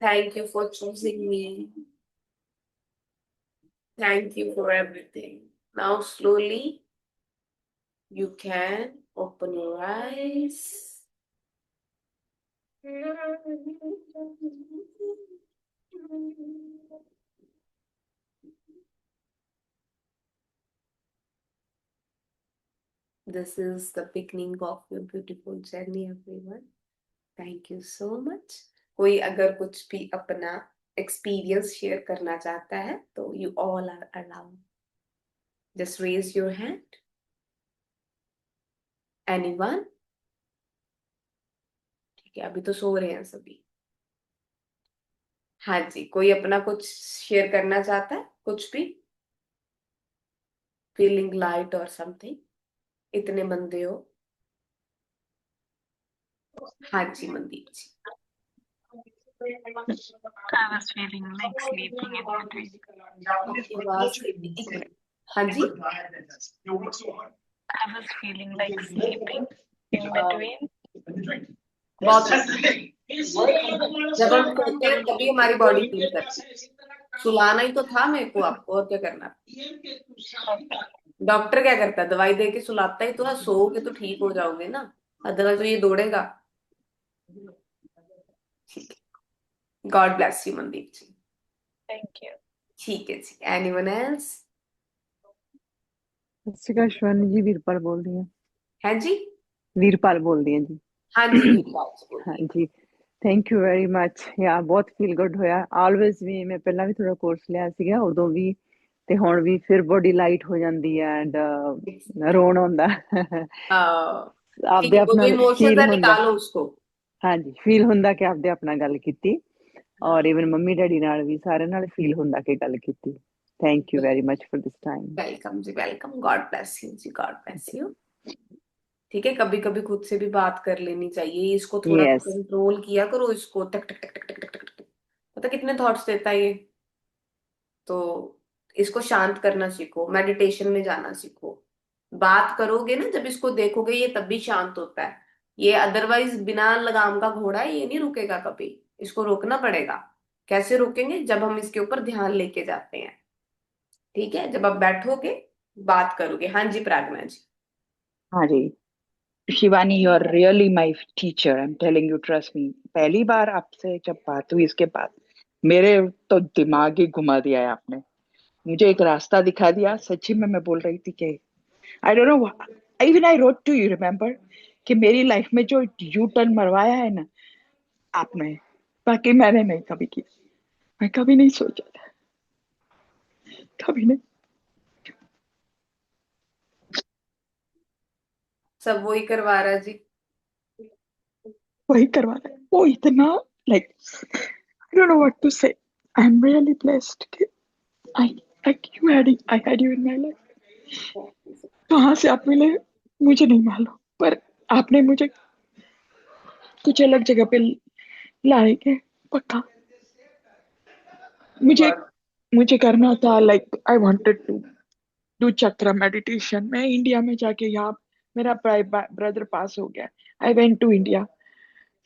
A: Thank you for choosing me. Thank you for everything. Now, slowly, you can open your eyes. This is the beginning of your beautiful journey, everyone. Thank you so much. कोई अगर कुछ भी अपना experience share करना चाहता है तो you all are allowed. Just raise your hand. Anyone? ठीक है, अभी तो सो रहे हैं सभी. हाँ जी, कोई अपना कुछ शेयर करना चाहता है, कुछ भी? फीलिंग लाइट और समथिंग. इतने बंदे हो. हाँ जी, मनदीप जी.
B: I was feeling like sleeping in between.
A: आपकी आवाज एक मिनट. हाँ जी.
B: I was feeling like sleeping in between.
A: बहुत जब हम सोते हैं तभी हमारी बॉडी फील करती है. सुलाना ही तो था मेरे को आपको, और क्या करना. डॉक्टर क्या करता है, दवाई दे के सुलाता ही तो है. सोओगे तो ठीक हो जाओगे ना, अदरवाइज तो ये दौड़ेगा. ठीक है. God bless you Mandeep ji.
B: Thank you.
A: ठीक है जी. Anyone else?
C: सत शिवानी जी, वीरपाल बोल रही हैं.
A: है जी.
C: वीरपाल बोल रही हैं जी.
A: हाँ जी, वीरपाल जी
C: हाँ
A: बोलिए.
C: जी, ਥੈਂਕ ਯੂ ਵੈਰੀ ਮੱਚ. ਯਾ ਬਹੁਤ ਫੀਲ ਗੁੱਡ ਹੋਇਆ. ਆਲਵੇਜ਼ ਵੀ ਮੈਂ ਪਹਿਲਾਂ ਵੀ ਥੋੜਾ ਕੋਰਸ ਲਿਆ ਸੀਗਾ, ਉਦੋਂ ਵੀ ਤੇ ਹੁਣ ਵੀ ਫਿਰ ਬੋਡੀ ਲਾਈਟ ਹੋ ਜਾਂਦੀ ਹੈ ਐਂਡ ਰੋਣ ਆਉਂਦਾ.
A: ठीक
C: ਆਪਦੇ
A: है,
C: ਆਪ
A: वो जो
C: ਨਾਲ
A: इमोशंस
C: ਫੀਲ
A: है
C: ਹੁੰਦਾ.
A: निकालो उसको.
C: ਹਾਂਜੀ, ਫੀਲ ਹੁੰਦਾ ਕਿ ਆਪਦੇ ਆਪ ਨਾਲ ਗੱਲ ਕੀਤੀ, ਔਰ ਇਵਨ ਮੰਮੀ ਡੈਡੀ ਨਾਲ ਵੀ ਸਾਰਿਆਂ ਨਾਲ ਫੀਲ ਹੁੰਦਾ ਕਿ ਗੱਲ ਕੀਤੀ. Thank you very much for this time.
A: Welcome जी, वेलकम. गॉड ब्लेस यू जी, गॉड ब्लेस यू. ठीक है, कभी कभी खुद से भी बात कर लेनी चाहिए. इसको थोड़ा
C: यस,
A: कंट्रोल किया करो. इसको टक टक टक टक टक टक टक टक. पता कितने थॉट्स देता है ये. तो इसको शांत करना सीखो, मेडिटेशन में जाना सीखो. बात करोगे ना, जब इसको देखोगे ये तब भी शांत होता है. ये अदरवाइज बिना लगाम का घोड़ा है, ये नहीं रुकेगा कभी. इसको रोकना पड़ेगा. कैसे रोकेंगे? जब हम इसके ऊपर ध्यान लेके जाते हैं. ठीक है, जब आप बैठोगे बात करोगे. हाँ जी, प्रार्थना जी.
D: हाँ जी. Shivani, you are really my teacher. I am telling you, trust me. पहली बार आपसे जब बात हुई इसके बाद मेरे तो दिमाग ही घुमा दिया है आपने. मुझे एक रास्ता दिखा दिया. सच्ची में मैं बोल रही थी कि I don't know, even I wrote to you, remember, कि मेरी लाइफ में जो यू टर्न मरवाया है ना आपने, बाकी मैंने नहीं कभी किया. मैं कभी नहीं सोचा था, कभी नहीं.
A: सब वही करवा रहा है जी.
D: वही करवा रहा है वो. इतना like I don't know what to say. I am really blessed. I I had you in my life. कहाँ से आप मिले मुझे नहीं मालूम, पर आपने मुझे कुछ अलग जगह पे लाएंगे पक्का. मुझे मुझे करना था. Like I wanted to do chakra meditation. मैं इंडिया में जाके, यहाँ मेरा ब्रदर पास हो गया. I went to India.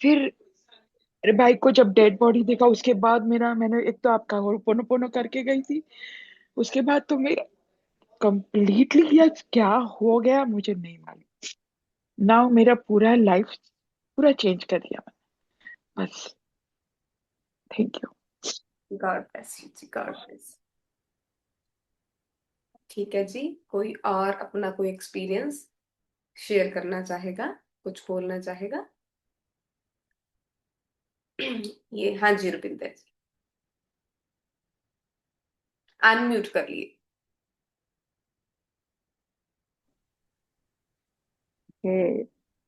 D: फिर अरे भाई को जब डेड बॉडी देखा उसके बाद मैंने एक तो आपका होरोपोनोपोनो करके गई थी. उसके बाद तो मेरा कंप्लीटली या क्या हो गया मुझे नहीं मालूम। नाउ मेरा पूरा लाइफ पूरा चेंज कर दिया मैंने, बस। Thank you.
A: God bless you जी, गॉड ब्लेस। ठीक है जी, कोई और अपना कोई एक्सपीरियंस शेयर करना चाहेगा, कुछ बोलना चाहेगा? ये हाँ जी रुपिंदर जी, अनम्यूट कर लिए।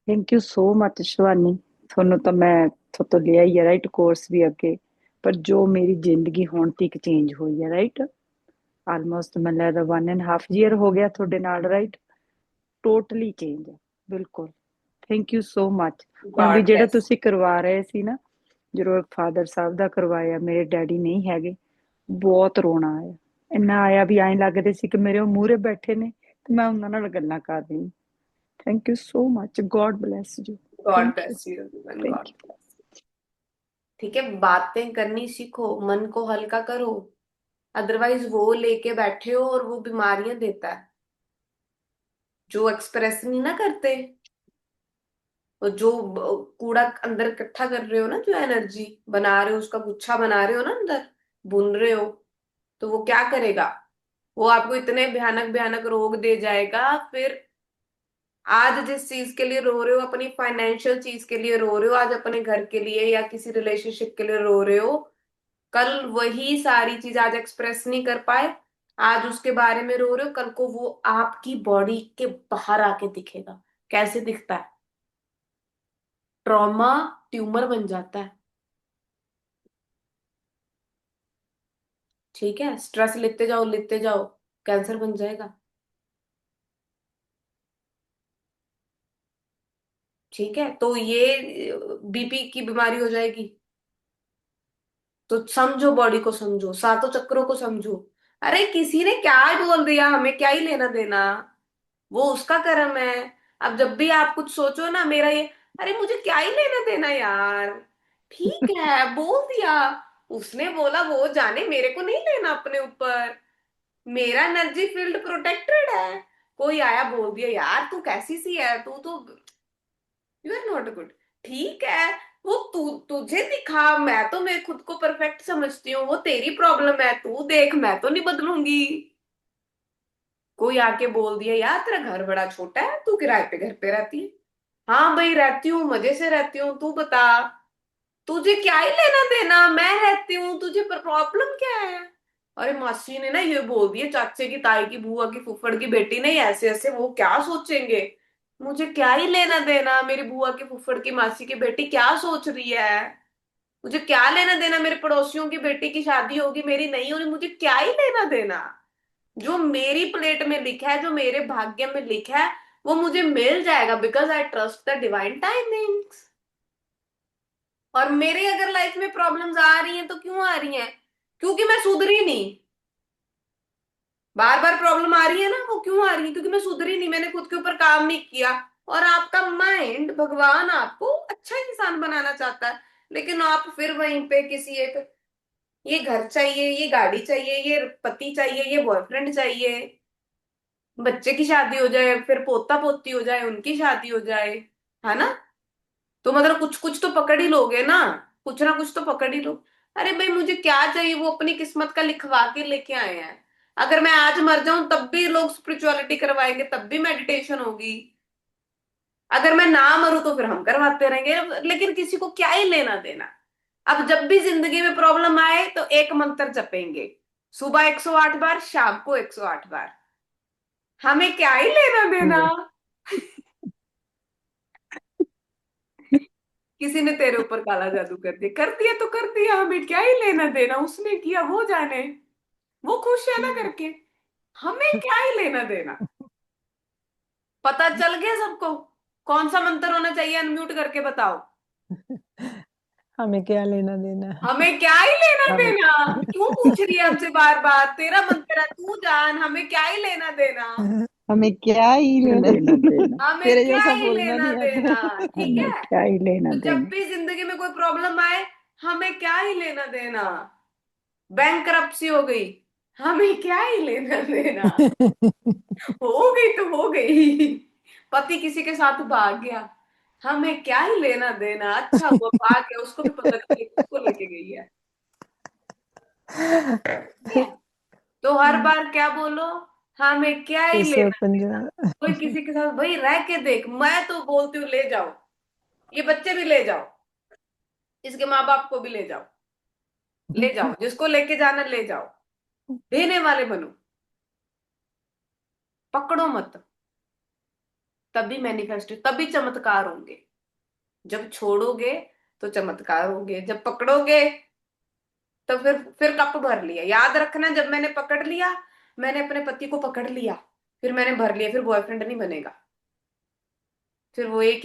C: Thank you so much Shivani. ਤੁਹਾਨੂੰ ਤਾਂ ਮੈਂ ਤੋਂ ਲਿਆ ਹੀ ਹੈ ਰਾਈਟ ਕੋਰਸ ਵੀ ਅੱਗੇ, ਪਰ ਜੋ ਮੇਰੀ ਜ਼ਿੰਦਗੀ ਹੁਣ ਤੱਕ ਚੇਂਜ ਹੋਈ ਹੈ ਰਾਈਟ, ਆਲਮੋਸਟ ਮੈਨੂੰ ਲੱਗਦਾ 1.5 ਈਅਰ ਹੋ ਗਿਆ ਤੁਹਾਡੇ ਨਾਲ ਰਾਈਟ, ਟੋਟਲੀ ਚੇਂਜ ਹੈ ਬਿਲਕੁਲ। Thank you so much. ਹੁਣ ਵੀ
A: गॉड
C: ਜਿਹੜਾ
A: ब्लेस।
C: ਤੁਸੀਂ ਕਰਵਾ ਰਹੇ ਸੀ ਨਾ, ਜਦੋਂ ਫਾਦਰ ਸਾਹਿਬ ਦਾ ਕਰਵਾਇਆ, ਮੇਰੇ ਡੈਡੀ ਨਹੀਂ ਹੈਗੇ, ਬਹੁਤ ਰੋਣਾ ਆਇਆ, ਇੰਨਾ ਆਇਆ ਵੀ ਐਂ ਲੱਗਦੇ ਸੀ ਕਿ ਮੇਰੇ ਉਹ ਮੂਹਰੇ ਬੈਠੇ ਨੇ ਤੇ ਮੈਂ ਉਹਨਾਂ ਨਾਲ ਗੱਲਾਂ ਕਰ ਰਹੀ ਹਾਂ। Thank you so much, God bless you.
A: God
C: thank you,
A: bless you everyone,
C: thank
A: God
C: you.
A: Bless. ठीक है, बातें करनी सीखो, मन को हल्का करो, अदरवाइज वो लेके बैठे हो और वो बीमारियां देता है। जो एक्सप्रेस नहीं ना करते, और जो कूड़ा अंदर इकट्ठा कर रहे हो ना, जो एनर्जी बना रहे हो, उसका गुच्छा बना रहे हो ना अंदर, बुन रहे हो, तो वो क्या करेगा? वो आपको इतने भयानक भयानक रोग दे जाएगा। फिर आज जिस चीज के लिए रो रहे हो, अपनी फाइनेंशियल चीज के लिए रो रहे हो, आज अपने घर के लिए या किसी रिलेशनशिप के लिए रो रहे हो, कल वही सारी चीज आज एक्सप्रेस नहीं कर पाए, आज उसके बारे में रो रहे हो, कल को वो आपकी बॉडी के बाहर आके दिखेगा। कैसे दिखता है? ट्रॉमा ट्यूमर बन जाता है। ठीक है, स्ट्रेस लेते जाओ, कैंसर बन जाएगा। ठीक है, तो ये बीपी की बीमारी हो जाएगी। तो समझो, बॉडी को समझो, सातों चक्रों को समझो। अरे किसी ने क्या ही बोल दिया, हमें क्या ही लेना देना, वो उसका कर्म है। अब जब भी आप कुछ सोचो ना, मेरा ये, अरे मुझे क्या ही लेना देना यार, ठीक है बोल दिया, उसने बोला, वो जाने, मेरे को नहीं लेना अपने ऊपर। मेरा एनर्जी फील्ड प्रोटेक्टेड है। कोई आया बोल दिया, यार तू कैसी सी है, तू तो, यू आर नॉट गुड। ठीक है, वो तू, तुझे दिखा, मैं खुद को परफेक्ट समझती हूँ, वो तेरी प्रॉब्लम है, तू देख, मैं तो नहीं बदलूंगी। कोई आके बोल दिया, यार तेरा घर बड़ा छोटा है, तू किराए पे घर पे रहती है। हाँ भाई रहती हूँ, मजे से रहती हूँ, तू बता, तुझे क्या ही लेना देना, मैं रहती हूँ, तुझे पर प्रॉब्लम क्या है? अरे मासी ने ना ये बोल दिया, चाचे की, ताई की, बुआ की, फुफड़ की बेटी ने ऐसे ऐसे, वो क्या सोचेंगे? मुझे क्या ही लेना देना, मेरी बुआ की, फुफड़ की, मासी की बेटी क्या सोच रही है? मुझे क्या लेना देना, मेरे पड़ोसियों की बेटी की शादी होगी, मेरी नहीं होगी, मुझे क्या ही लेना देना? जो मेरी प्लेट में लिखा है, जो मेरे भाग्य में लिखा है, वो मुझे मिल जाएगा, because I trust the divine timings. और मेरे अगर लाइफ में प्रॉब्लम्स आ रही हैं तो क्यों आ रही हैं? क्योंकि मैं सुधरी नहीं। बार बार प्रॉब्लम आ रही है ना, वो क्यों आ रही है? क्योंकि मैं सुधरी नहीं, मैंने खुद के ऊपर काम नहीं किया। और आपका माइंड, भगवान आपको अच्छा इंसान बनाना चाहता है, लेकिन आप फिर वहीं पे किसी एक, ये घर चाहिए, ये गाड़ी चाहिए, ये पति चाहिए, ये बॉयफ्रेंड चाहिए, बच्चे की शादी हो जाए, फिर पोता पोती हो जाए, उनकी शादी हो जाए, है ना? तो मतलब कुछ कुछ तो पकड़ ही लोगे ना कुछ तो पकड़ ही लो। अरे भाई मुझे क्या चाहिए, वो अपनी किस्मत का लिखवा के लेके आए हैं। अगर मैं आज मर जाऊं तब भी लोग स्पिरिचुअलिटी करवाएंगे, तब भी मेडिटेशन होगी। अगर मैं ना मरूं तो फिर हम करवाते रहेंगे, लेकिन किसी को क्या ही लेना देना। अब जब भी जिंदगी में प्रॉब्लम आए तो एक मंत्र जपेंगे, सुबह 108 बार, शाम को 108 बार। हमें क्या ही लेना देना। किसी ने तेरे ऊपर काला जादू कर दिया तो कर दिया, हमें क्या ही लेना देना, उसने किया वो जाने, वो खुश है ना करके, हमें क्या ही लेना देना। पता चल गया सबको? कौन सा मंत्र होना चाहिए, अनम्यूट करके बताओ।
B: हमें क्या लेना देना।
A: हमें क्या ही लेना
B: हमें
A: देना। क्यों पूछ रही है हमसे बार बार? तेरा मंत्र है, तू जान, हमें क्या ही लेना देना।
B: हमें क्या ही लेना
C: लेना
B: देना।
C: देना,
A: हमें
B: तेरे
A: क्या
B: जैसा
A: ही
B: बोलना
A: लेना
B: नहीं
A: देना।
B: आता।
A: ठीक
C: हमें
A: है,
C: क्या ही लेना
A: तो जब
C: देना।
A: भी जिंदगी में कोई प्रॉब्लम आए, हमें क्या ही लेना देना। बैंक करप्सी हो गई, हमें क्या ही लेना देना, हो गई तो हो गई। पति किसी के साथ भाग गया, हमें क्या ही लेना देना, अच्छा हुआ भाग गया, उसको भी पता नहीं किसको लेके गई है। ठीक है? तो हर बार क्या बोलो, हमें क्या ही
B: इसे
A: लेना
B: अपन जो
A: देना। कोई किसी के साथ भाई रह के देख, मैं तो बोलती हूँ ले जाओ, ये बच्चे भी ले जाओ, इसके माँ बाप को भी ले जाओ, ले जाओ, जिसको लेके जाना ले जाओ, देने वाले बनो, पकड़ो मत। तभी मैनिफेस्ट, तभी चमत्कार होंगे। जब छोड़ोगे तो चमत्कार होंगे, जब पकड़ोगे तो फिर कप भर लिया। याद रखना, जब मैंने पकड़ लिया, मैंने अपने पति को पकड़ लिया, फिर मैंने भर लिया, फिर बॉयफ्रेंड नहीं बनेगा, फिर वो एक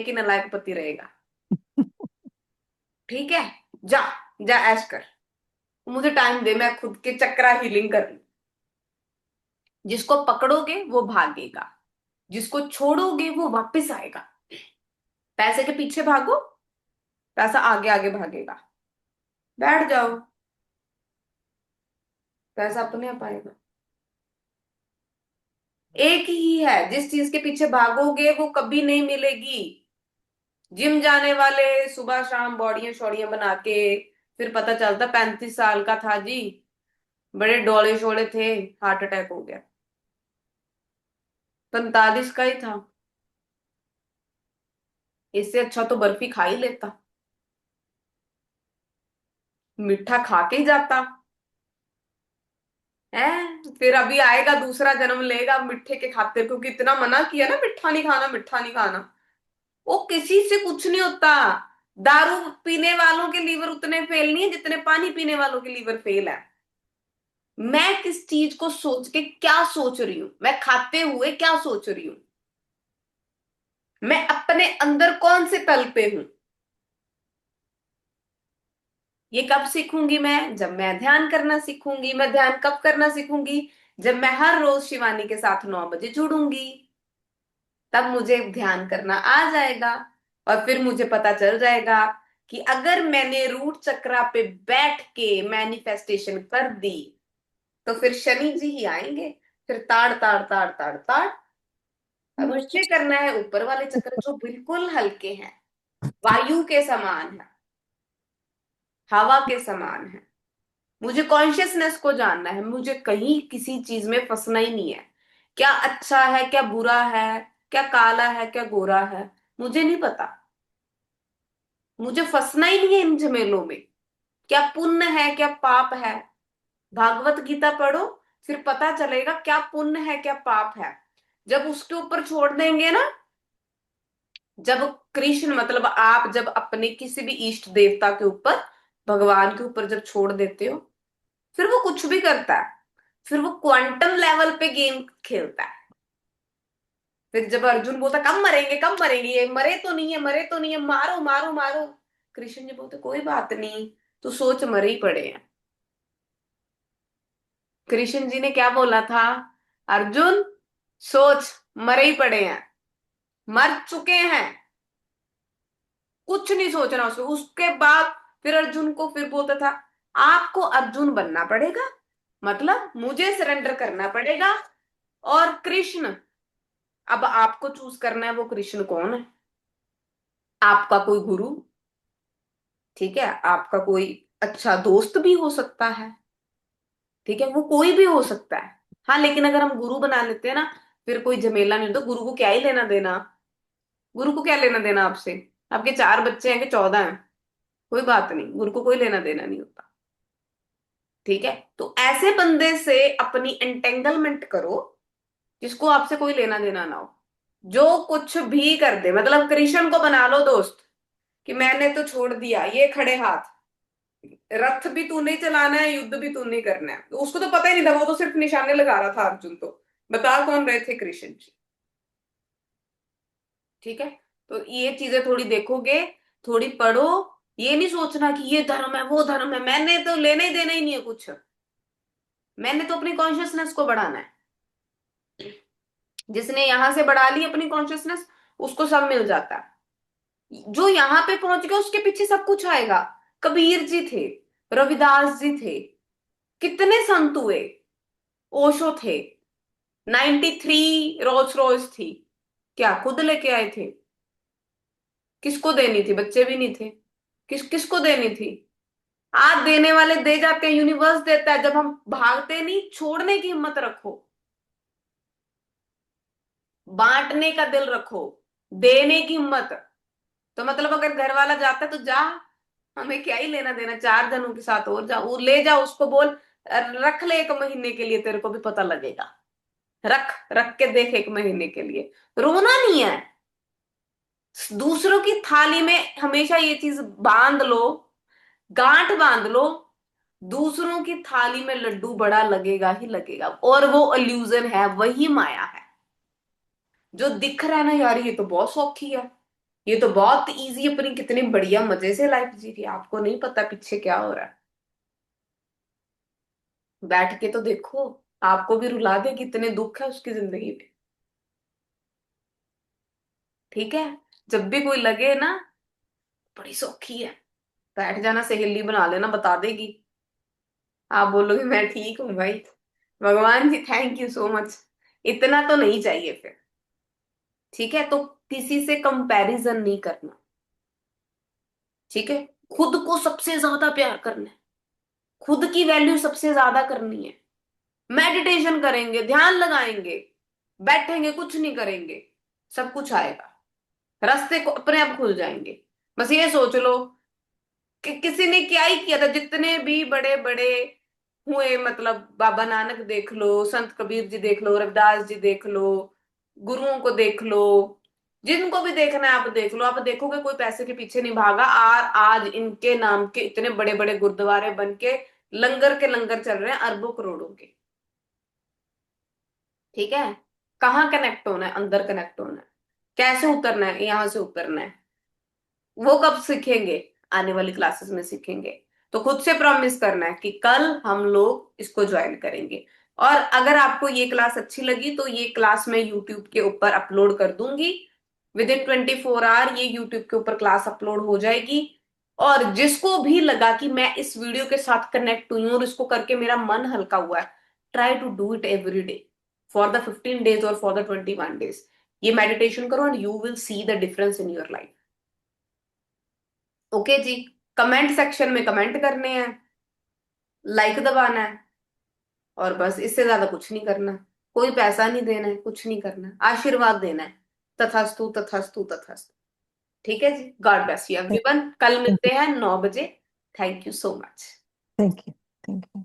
A: ही नालायक पति रहेगा। ठीक है? जा, जा ऐश कर, मुझे टाइम दे, मैं खुद के चक्रा हीलिंग कर लूं। जिसको पकड़ोगे वो भागेगा, जिसको छोड़ोगे वो वापस आएगा। पैसे के पीछे भागो, पैसा आगे आगे भागेगा। बैठ जाओ, पैसा अपने आप आएगा। एक ही है, जिस चीज के पीछे भागोगे वो कभी नहीं मिलेगी। जिम जाने वाले सुबह शाम बॉडियां शॉडियां बना के, फिर पता चलता 35 साल का था जी, बड़े डोले शोले थे, हार्ट अटैक हो गया। 45 का ही था। इससे अच्छा तो बर्फी खा ही लेता, मीठा खा के ही जाता है। फिर अभी आएगा, दूसरा जन्म लेगा मिठे के खातिर, क्योंकि इतना मना किया ना, मिठा नहीं खाना, मिठा नहीं खाना। वो किसी से कुछ नहीं होता। दारू पीने वालों के लीवर उतने फेल नहीं है जितने पानी पीने वालों के लीवर फेल है। मैं किस चीज को सोच के क्या सोच रही हूं, मैं खाते हुए क्या सोच रही हूं, मैं अपने अंदर कौन से तल पे हूं। ये कब सीखूंगी मैं? जब मैं ध्यान करना सीखूंगी। मैं ध्यान कब करना सीखूंगी? जब मैं हर रोज शिवानी के साथ 9 बजे जुड़ूंगी, तब मुझे ध्यान करना आ जाएगा। और फिर मुझे पता चल जाएगा कि अगर मैंने रूट चक्रा पे बैठ के मैनिफेस्टेशन कर दी, तो फिर शनि जी ही आएंगे। फिर ताड़ ताड़ ताड़ ताड़ ताड़। अब मुझे करना है ऊपर वाले चक्र, जो बिल्कुल हल्के हैं, वायु के समान है, हवा के समान है। मुझे कॉन्शियसनेस को जानना है, मुझे कहीं किसी चीज में फंसना ही नहीं है। क्या अच्छा है, क्या बुरा है, क्या काला है, क्या गोरा है, मुझे नहीं पता। मुझे फंसना ही नहीं है इन झमेलों में। क्या पुण्य है, क्या पाप है, भागवत गीता पढ़ो, फिर पता चलेगा क्या पुण्य है, क्या पाप है। जब उसके ऊपर छोड़ देंगे ना, जब कृष्ण मतलब आप जब अपने किसी भी इष्ट देवता के ऊपर, भगवान के ऊपर जब छोड़ देते हो, फिर वो कुछ भी करता है। फिर वो क्वांटम लेवल पे गेम खेलता है। फिर जब अर्जुन बोलता कब मरेंगे, कब मरेंगे, ये मरे तो नहीं है, मरे तो नहीं है, मारो मारो मारो, कृष्ण जी बोलते कोई बात नहीं, तू सोच मरे ही पड़े हैं। कृष्ण जी ने क्या बोला था? अर्जुन सोच, मरे ही पड़े हैं, मर चुके हैं, कुछ नहीं सोचना उसको। उसके बाद फिर अर्जुन को फिर बोलता था आपको अर्जुन बनना पड़ेगा, मतलब मुझे सरेंडर करना पड़ेगा। और कृष्ण, अब आपको चूज करना है वो कृष्ण कौन है। आपका कोई गुरु, ठीक है, आपका कोई अच्छा दोस्त भी हो सकता है, ठीक है, वो कोई भी हो सकता है। हाँ, लेकिन अगर हम गुरु बना लेते हैं ना, फिर कोई झमेला नहीं होता। गुरु को क्या ही लेना देना, गुरु को क्या लेना देना आपसे। आपके 4 बच्चे हैं कि 14 हैं, कोई बात नहीं, गुरु को कोई लेना देना नहीं होता। ठीक है? तो ऐसे बंदे से अपनी एंटेंगलमेंट करो जिसको आपसे कोई लेना देना ना हो, जो कुछ भी कर दे। मतलब कृष्ण को बना लो दोस्त, कि मैंने तो छोड़ दिया ये खड़े हाथ, रथ भी तू नहीं चलाना है, युद्ध भी तू नहीं करना है। तो उसको तो पता ही नहीं था, वो तो सिर्फ निशाने लगा रहा था। अर्जुन तो बता कौन रहे थे? कृष्ण जी। ठीक है? तो ये चीजें थोड़ी देखोगे, थोड़ी पढ़ो। ये नहीं सोचना कि ये धर्म है वो धर्म है, मैंने तो लेना ही देना ही नहीं है कुछ। मैंने तो अपनी कॉन्शियसनेस को बढ़ाना है। जिसने यहां से बढ़ा ली अपनी कॉन्शियसनेस, उसको सब मिल जाता है। जो यहां पे पहुंच गया उसके पीछे सब कुछ आएगा। कबीर जी थे, रविदास जी थे, कितने संत हुए? ओशो थे, 93 रोल्स रॉयस थी, क्या खुद लेके आए थे? किसको देनी थी? बच्चे भी नहीं थे। किसको देनी थी? आज देने वाले दे जाते हैं, यूनिवर्स देता है। जब हम भागते नहीं, छोड़ने की हिम्मत रखो, बांटने का दिल रखो, देने की हिम्मत। तो मतलब अगर घर वाला जाता है तो जा, हमें क्या ही लेना देना, 4 जनों के साथ और जा, वो ले जा, उसको बोल रख ले 1 महीने के लिए, तेरे को भी पता लगेगा। रख रख के देख 1 महीने के लिए, रोना नहीं है। दूसरों की थाली में हमेशा ये चीज बांध लो, गांठ बांध लो, दूसरों की थाली में लड्डू बड़ा लगेगा ही लगेगा, और वो अल्यूजन है, वही माया है। जो दिख रहा है ना यार, ये तो बहुत सौखी है, ये तो बहुत इजी, अपनी कितनी बढ़िया मजे से लाइफ जी रही है, आपको नहीं पता पीछे क्या हो रहा है। बैठ के तो देखो, आपको भी रुला दे, कितने दुख है उसकी जिंदगी में। ठीक है, जब भी कोई लगे ना बड़ी सौखी है, बैठ जाना, सहेली बना लेना, बता देगी। आप बोलोगे मैं ठीक हूँ भाई, भगवान जी थैंक यू सो मच, इतना तो नहीं चाहिए फिर। ठीक है, तो किसी से कंपैरिजन नहीं करना। ठीक है, खुद को सबसे ज्यादा प्यार करना है, खुद की वैल्यू सबसे ज्यादा करनी है। मेडिटेशन करेंगे, ध्यान लगाएंगे, बैठेंगे, कुछ नहीं करेंगे, सब कुछ आएगा, रास्ते को अपने आप खुल जाएंगे। बस ये सोच लो कि किसी ने क्या ही किया था, जितने भी बड़े बड़े हुए, मतलब बाबा नानक देख लो, संत कबीर जी देख लो, रविदास जी देख लो, गुरुओं को देख लो, जिनको भी देखना है आप देख लो, आप देखोगे कोई पैसे के पीछे नहीं भागा। और आज इनके नाम के इतने बड़े बड़े गुरुद्वारे बन के लंगर चल रहे हैं अरबों करोड़ों के। ठीक है, कहाँ कनेक्ट होना है? अंदर कनेक्ट होना है। कैसे उतरना है? यहां से उतरना है। वो कब सीखेंगे? आने वाली क्लासेस में सीखेंगे। तो खुद से प्रॉमिस करना है कि कल हम लोग इसको ज्वाइन करेंगे। और अगर आपको ये क्लास अच्छी लगी तो ये क्लास मैं यूट्यूब के ऊपर अपलोड कर दूंगी। विद इन 24 आवर ये यूट्यूब के ऊपर क्लास अपलोड हो जाएगी। और जिसको भी लगा कि मैं इस वीडियो के साथ कनेक्ट हुई हूँ और इसको करके मेरा मन हल्का हुआ है, try to do it every day for the 15 days और फॉर द 21 days। ये मेडिटेशन करो and you will see the difference in your life. Okay जी, कमेंट सेक्शन में कमेंट करने हैं, लाइक दबाना है, और बस इससे ज्यादा कुछ नहीं करना। कोई पैसा नहीं देना है, कुछ नहीं करना, आशीर्वाद देना है। तथास्तु तथास्तु तथास्तु। ठीक है जी, गॉड ब्लेस यू एवरीवन, कल मिलते हैं 9 बजे। Thank you so much.
B: Thank you. Thank you.